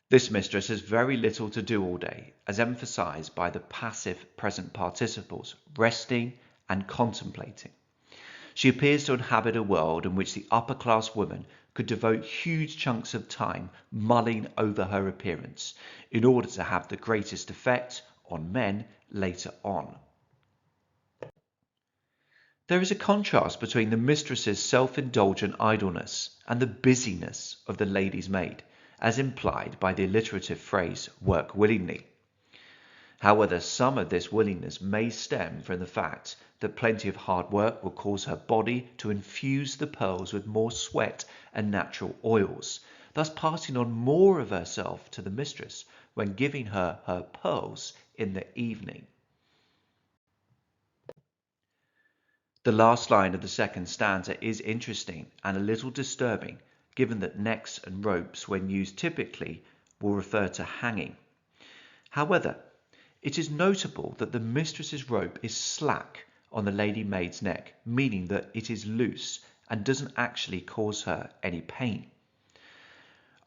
This mistress has very little to do all day, as emphasized by the passive present participles, resting and contemplating. She appears to inhabit a world in which the upper-class woman could devote huge chunks of time mulling over her appearance in order to have the greatest effect on men later on. There is a contrast between the mistress's self-indulgent idleness and the busyness of the lady's maid, as implied by the alliterative phrase work willingly. However, some of this willingness may stem from the fact that plenty of hard work will cause her body to infuse the pearls with more sweat and natural oils, thus passing on more of herself to the mistress when giving her her pearls in the evening. The last line of the second stanza is interesting and a little disturbing, given that necks and ropes, when used typically, will refer to hanging. However, it is notable that the mistress's rope is slack on the lady maid's neck, meaning that it is loose and doesn't actually cause her any pain.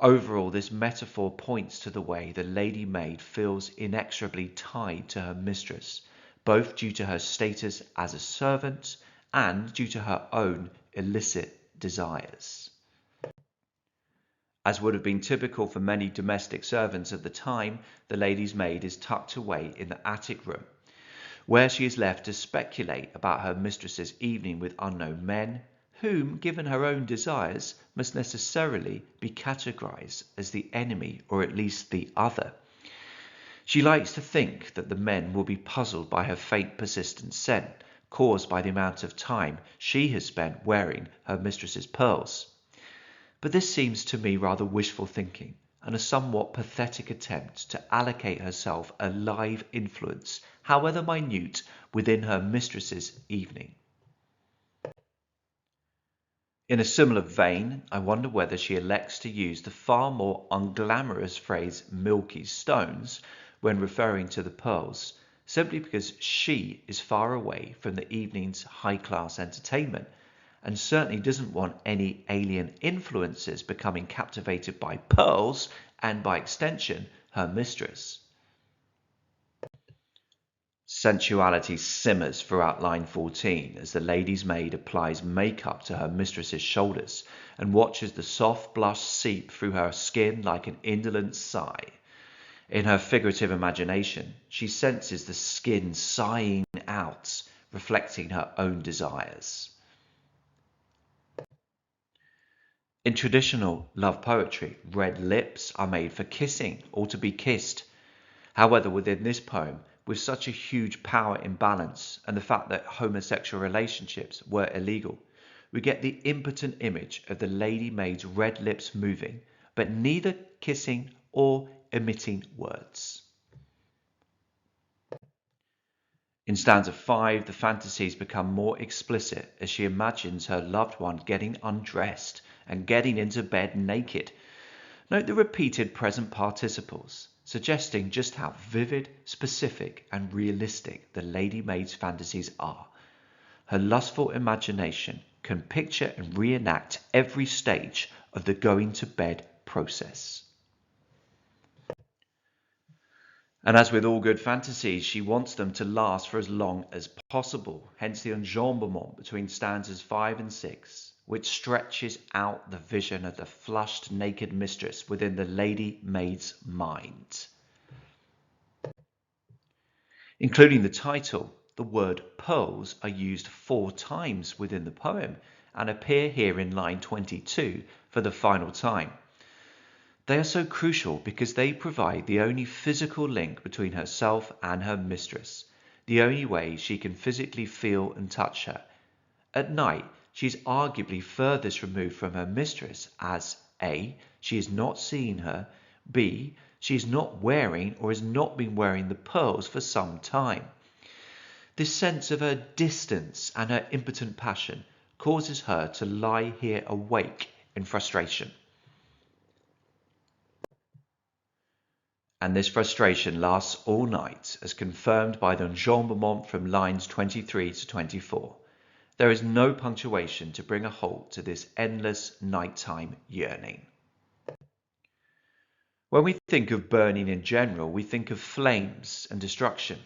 Overall, this metaphor points to the way the lady maid feels inexorably tied to her mistress, both due to her status as a servant and due to her own illicit desires. As would have been typical for many domestic servants at the time, the lady's maid is tucked away in the attic room, where she is left to speculate about her mistress's evening with unknown men, whom, given her own desires, must necessarily be categorized as the enemy or at least the other. She likes to think that the men will be puzzled by her faint persistent scent, caused by the amount of time she has spent wearing her mistress's pearls. But this seems to me rather wishful thinking and a somewhat pathetic attempt to allocate herself a live influence, however minute, within her mistress's evening. In a similar vein, I wonder whether she elects to use the far more unglamorous phrase milky stones when referring to the pearls, simply because she is far away from the evening's high-class entertainment and certainly doesn't want any alien influences becoming captivated by pearls and, by extension, her mistress. Sensuality simmers throughout line 14 as the lady's maid applies makeup to her mistress's shoulders and watches the soft blush seep through her skin like an indolent sigh. In her figurative imagination, she senses the skin sighing out, reflecting her own desires. In traditional love poetry, red lips are made for kissing or to be kissed. However, within this poem, with such a huge power imbalance and the fact that homosexual relationships were illegal, we get the impotent image of the lady maid's red lips moving, but neither kissing or emitting words. In stanza 5, the fantasies become more explicit as she imagines her loved one getting undressed and getting into bed naked. Note the repeated present participles, suggesting just how vivid, specific, and realistic the lady maid's fantasies are. Her lustful imagination can picture and reenact every stage of the going to bed process. And as with all good fantasies, she wants them to last for as long as possible, hence the enjambment between stanzas 5 and 6, which stretches out the vision of the flushed naked mistress within the lady maid's mind. Including the title, the word pearls are used 4 times within the poem and appear here in line 22 for the final time. They are so crucial because they provide the only physical link between herself and her mistress, the only way she can physically feel and touch her. At night, she is arguably furthest removed from her mistress as A. she is not seeing her, B. she is not wearing or has not been wearing the pearls for some time. This sense of her distance and her impotent passion causes her to lie here awake in frustration. And this frustration lasts all night, as confirmed by the enjambment from lines 23 to 24. There is no punctuation to bring a halt to this endless nighttime yearning. When we think of burning in general, we think of flames and destruction.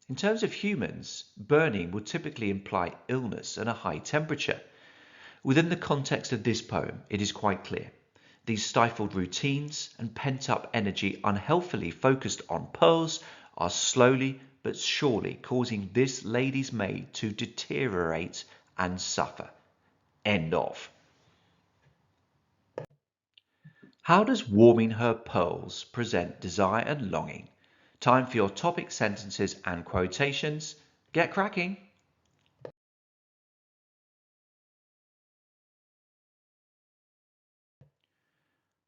In terms of humans, burning would typically imply illness and a high temperature. Within the context of this poem, it is quite clear. These stifled routines and pent-up energy unhealthily focused on pearls are slowly but surely causing this lady's maid to deteriorate and suffer. End of. How does warming her pearls present desire and longing? Time for your topic sentences and quotations. Get cracking!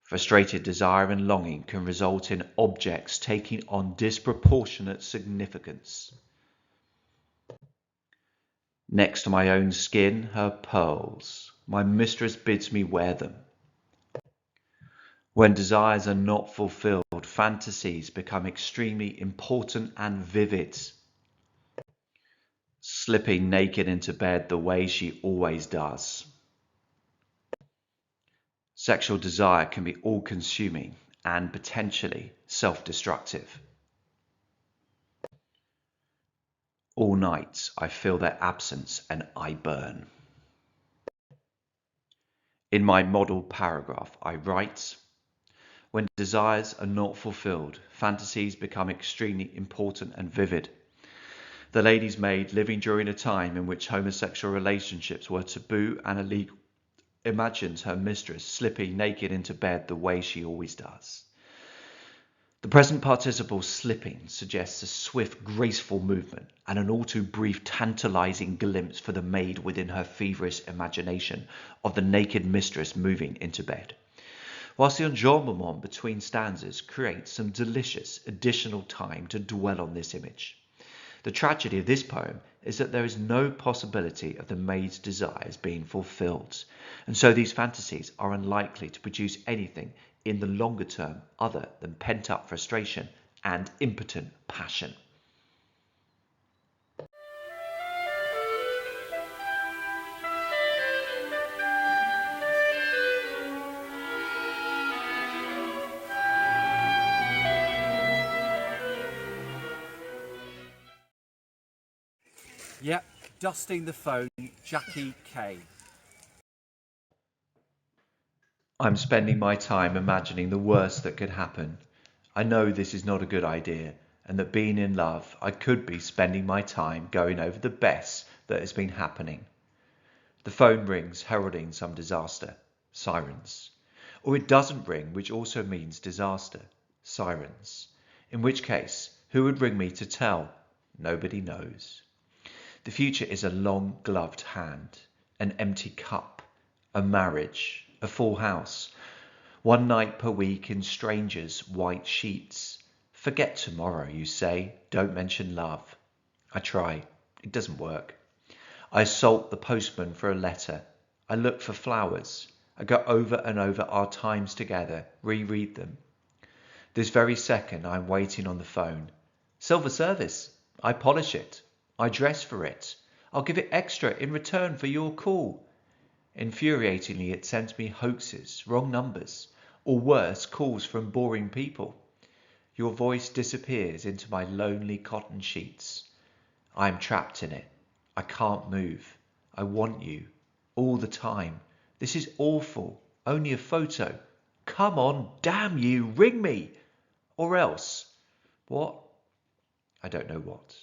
Frustrated desire and longing can result in objects taking on disproportionate significance. Next to my own skin, her pearls. My mistress bids me wear them. When desires are not fulfilled, fantasies become extremely important and vivid. slipping naked into bed the way she always does. Sexual desire can be all-consuming and potentially self-destructive. All night I feel their absence and I burn. In my model paragraph I write, when desires are not fulfilled, fantasies become extremely important and vivid. The lady's maid, living during a time in which homosexual relationships were taboo and illegal, imagines her mistress slipping naked into bed the way she always does. The present participle slipping suggests a swift, graceful movement and an all too brief, tantalizing glimpse for the maid within her feverish imagination of the naked mistress moving into bed, whilst the enjambment between stanzas creates some delicious additional time to dwell on this image. The tragedy of this poem is that there is no possibility of the maid's desires being fulfilled, and so these fantasies are unlikely to produce anything in the longer term other than pent-up frustration and impotent passion. Yep, dusting the phone, Jackie K. I'm spending my time imagining the worst that could happen. I know this is not a good idea, and that being in love, I could be spending my time going over the best that has been happening. The phone rings, heralding some disaster. Sirens. Or it doesn't ring, which also means disaster. Sirens. In which case, who would ring me to tell? Nobody knows. The future is a long gloved hand, an empty cup, a marriage, a full house, one night per week in strangers' white sheets. Forget tomorrow, you say, don't mention love. I try, it doesn't work. I assault the postman for a letter. I look for flowers. I go over and over our times together, reread them. This very second I'm waiting on the phone. Silver service. I polish it. I dress for it. I'll give it extra in return for your call. Infuriatingly, it sends me hoaxes, wrong numbers, or worse, calls from boring people. Your voice disappears into my lonely cotton sheets. I am trapped in it. I can't move. I want you. All the time. This is awful. Only a photo. Come on, damn you, ring me. Or else. What? I don't know what.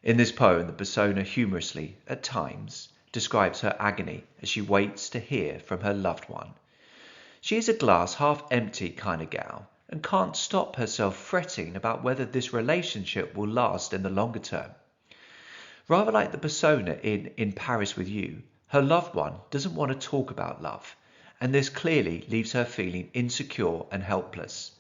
In this poem, the persona humorously, at times, describes her agony as she waits to hear from her loved one. She is a glass half empty kind of gal and can't stop herself fretting about whether this relationship will last in the longer term. Rather like the persona in Paris with You, her loved one doesn't want to talk about love, and this clearly leaves her feeling insecure and helpless.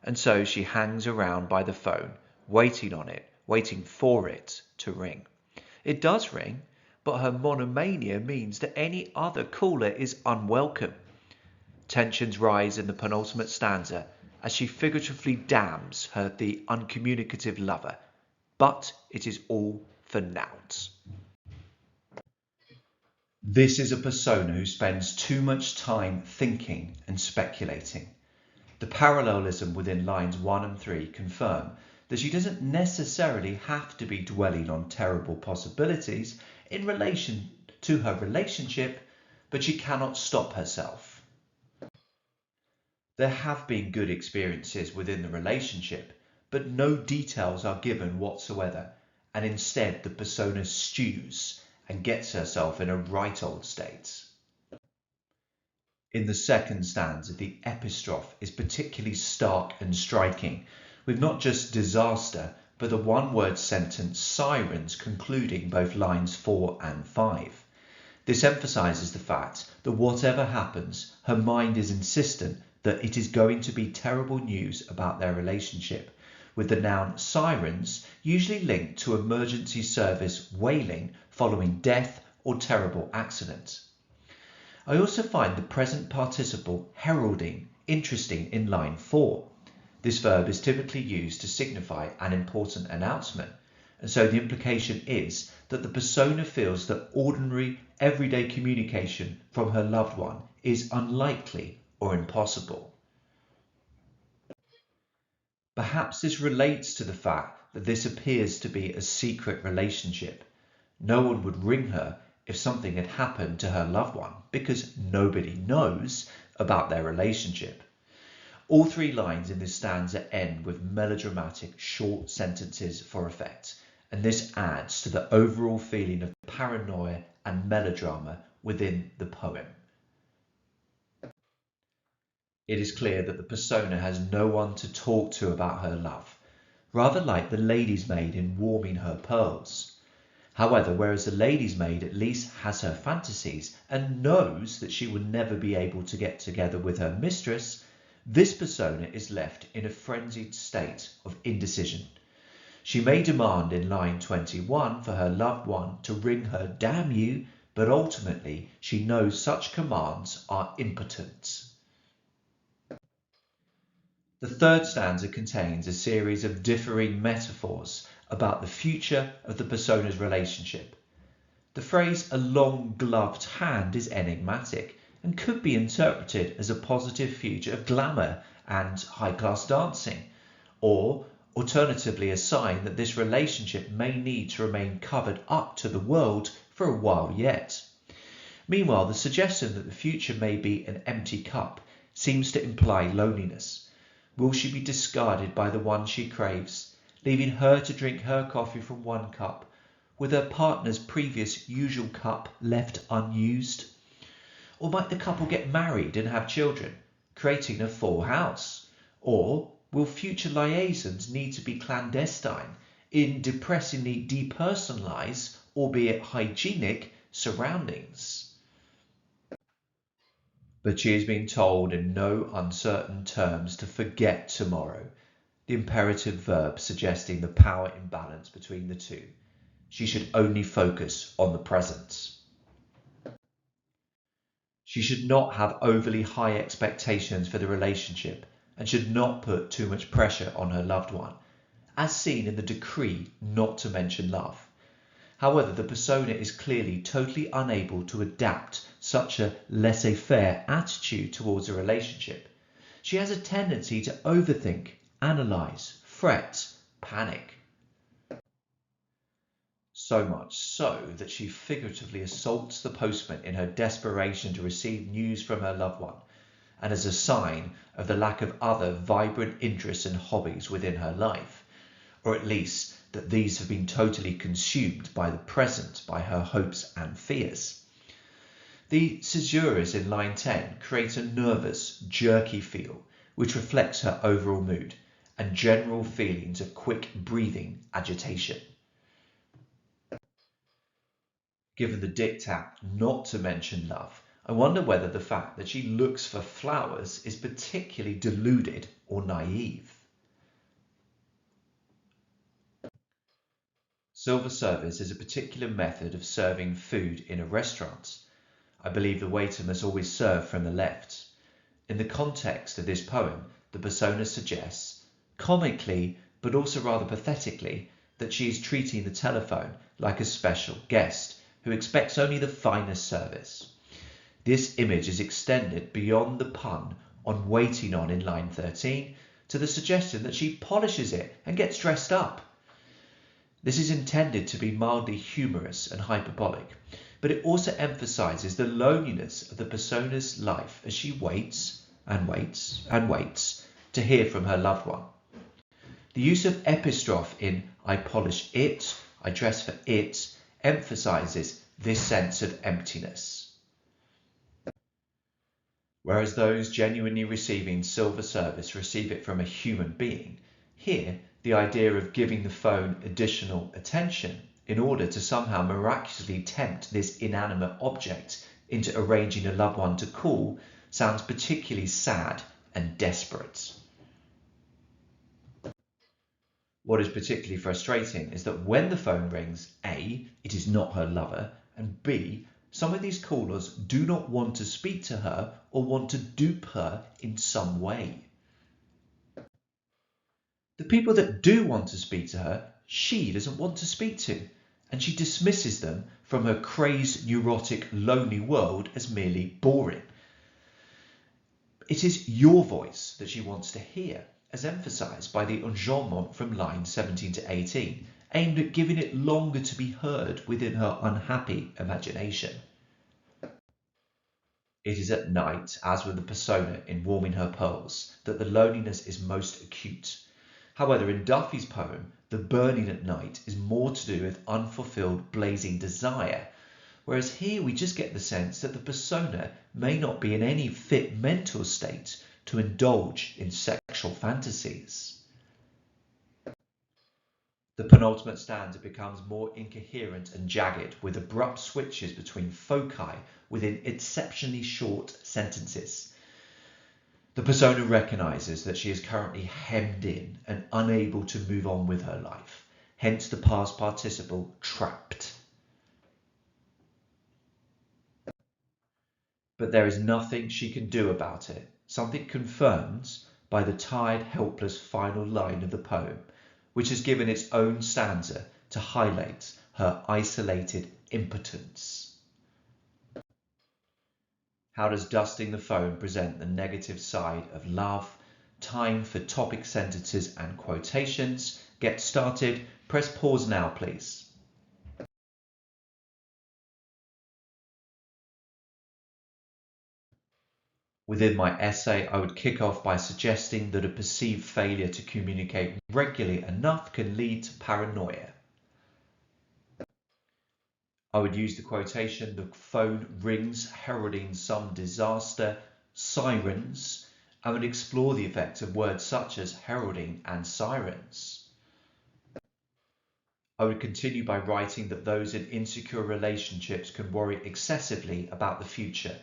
And so she hangs around by the phone, waiting on it, waiting for it to ring. It does ring, but her monomania means that any other caller is unwelcome. Tensions rise in the penultimate stanza as she figuratively damns the uncommunicative lover, but it is all for naught. This is a persona who spends too much time thinking and speculating. The parallelism within lines 1 and 3 confirm that she doesn't necessarily have to be dwelling on terrible possibilities in relation to her relationship, but she cannot stop herself. There have been good experiences within the relationship, but no details are given whatsoever, and instead the persona stews and gets herself in a right old state. In the second stanza, the epistrophe is particularly stark and striking, with not just disaster, but the one-word sentence sirens concluding both lines 4 and 5. This emphasises the fact that whatever happens, her mind is insistent that it is going to be terrible news about their relationship, with the noun sirens usually linked to emergency service wailing following death or terrible accident. I also find the present participle heralding interesting in line 4. This verb is typically used to signify an important announcement, and so the implication is that the persona feels that ordinary, everyday communication from her loved one is unlikely or impossible. Perhaps this relates to the fact that this appears to be a secret relationship. No one would ring her if something had happened to her loved one because nobody knows about their relationship. All three lines in this stanza end with melodramatic short sentences for effect, and this adds to the overall feeling of paranoia and melodrama within the poem. It is clear that the persona has no one to talk to about her love, rather like the lady's maid in Warming Her Pearls. However, whereas the lady's maid at least has her fantasies and knows that she will never be able to get together with her mistress, this persona is left in a frenzied state of indecision. She may demand in line 21 for her loved one to ring her damn you, but ultimately she knows such commands are impotent. The third stanza contains a series of differing metaphors about the future of the persona's relationship. The phrase "a long-gloved hand" is enigmatic and could be interpreted as a positive future of glamour and high-class dancing, or alternatively a sign that this relationship may need to remain covered up to the world for a while yet. Meanwhile, the suggestion that the future may be an empty cup seems to imply loneliness. Will she be discarded by the one she craves, leaving her to drink her coffee from one cup, with her partner's previous usual cup left unused? Or might the couple get married and have children, creating a full house? Or will future liaisons need to be clandestine in depressingly depersonalised, albeit hygienic, surroundings? But she is being told in no uncertain terms to forget tomorrow, the imperative verb suggesting the power imbalance between the two. She should only focus on the present. She should not have overly high expectations for the relationship and should not put too much pressure on her loved one, as seen in the decree not to mention love. However, the persona is clearly totally unable to adapt such a laissez-faire attitude towards a relationship. She has a tendency to overthink, analyse, fret, panic. So much so that she figuratively assaults the postman in her desperation to receive news from her loved one, and as a sign of the lack of other vibrant interests and hobbies within her life, or at least that these have been totally consumed by the present, by her hopes and fears. The caesuras in line 10 create a nervous, jerky feel, which reflects her overall mood and general feelings of quick breathing agitation. Given the diktat not to mention love, I wonder whether the fact that she looks for flowers is particularly deluded or naive. Silver service is a particular method of serving food in a restaurant. I believe the waiter must always serve from the left. In the context of this poem, the persona suggests, comically but also rather pathetically, that she is treating the telephone like a special guest who expects only the finest service. This image is extended beyond the pun on waiting on in line 13 to the suggestion that she polishes it and gets dressed up. This is intended to be mildly humorous and hyperbolic, but it also emphasizes the loneliness of the persona's life as she waits and waits and waits to hear from her loved one. The use of epistrophe in "I polish it," "I dress for it," emphasizes this sense of emptiness. Whereas those genuinely receiving silver service receive it from a human being, here the idea of giving the phone additional attention in order to somehow miraculously tempt this inanimate object into arranging a loved one to call sounds particularly sad and desperate. What is particularly frustrating is that when the phone rings, A, it is not her lover, and B, some of these callers do not want to speak to her or want to dupe her in some way. The people that do want to speak to her she doesn't want to speak to, and she dismisses them from her crazed, neurotic, lonely world as merely boring. It is your voice that she wants to hear, as emphasised by the enjambment from lines 17 to 18, aimed at giving it longer to be heard within her unhappy imagination. It is at night, as with the persona in Warming Her Pearls, that the loneliness is most acute. However, in Duffy's poem, the burning at night is more to do with unfulfilled blazing desire, whereas here we just get the sense that the persona may not be in any fit mental state to indulge in sexual fantasies. The penultimate stanza becomes more incoherent and jagged, with abrupt switches between foci within exceptionally short sentences. The persona recognises that she is currently hemmed in and unable to move on with her life, hence the past participle trapped. But there is nothing she can do about it, something confirmed by the tired, helpless final line of the poem, which has given its own stanza to highlight her isolated impotence. How does dusting the phone present the negative side of love? Time for topic sentences and quotations. Get started. Press pause now, please. Within my essay, I would kick off by suggesting that a perceived failure to communicate regularly enough can lead to paranoia. I would use the quotation, "The phone rings, heralding some disaster, sirens." I would explore the effects of words such as heralding and sirens. I would continue by writing that those in insecure relationships can worry excessively about the future.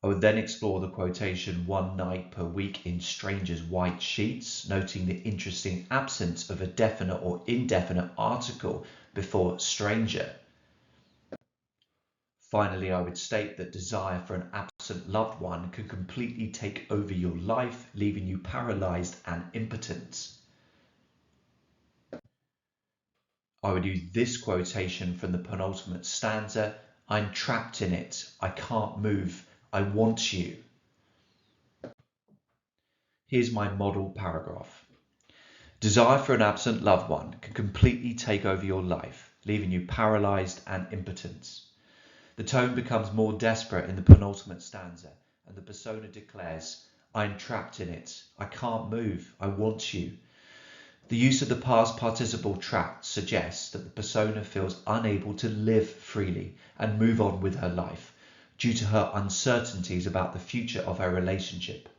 I would then explore the quotation, "one night per week in strangers' white sheets," noting the interesting absence of a definite or indefinite article before stranger. Finally, I would state that desire for an absent loved one can completely take over your life, leaving you paralysed and impotent. I would use this quotation from the penultimate stanza, "I'm trapped in it, I can't move, I want you." Here's my model paragraph. Desire for an absent loved one can completely take over your life, leaving you paralysed and impotent. The tone becomes more desperate in the penultimate stanza, and the persona declares, "I'm trapped in it, I can't move, I want you." The use of the past participle trapped suggests that the persona feels unable to live freely and move on with her life due to her uncertainties about the future of her relationship.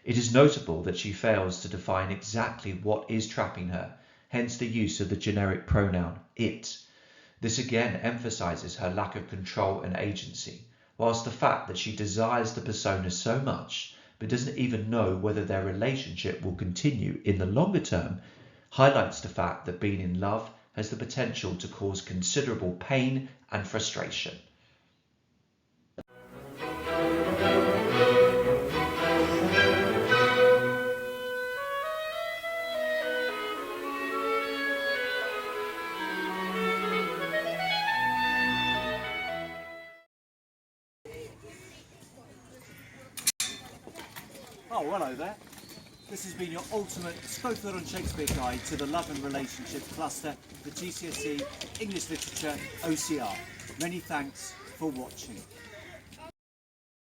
It is notable that she fails to define exactly what is trapping her, hence the use of the generic pronoun it. This again emphasises her lack of control and agency, whilst the fact that she desires the persona so much but doesn't even know whether their relationship will continue in the longer term highlights the fact that being in love has the potential to cause considerable pain and frustration. Oh, hello there. This has been your ultimate Schofield and Shakespeare guide to the Love and Relationships cluster for GCSE English Literature OCR. Many thanks for watching.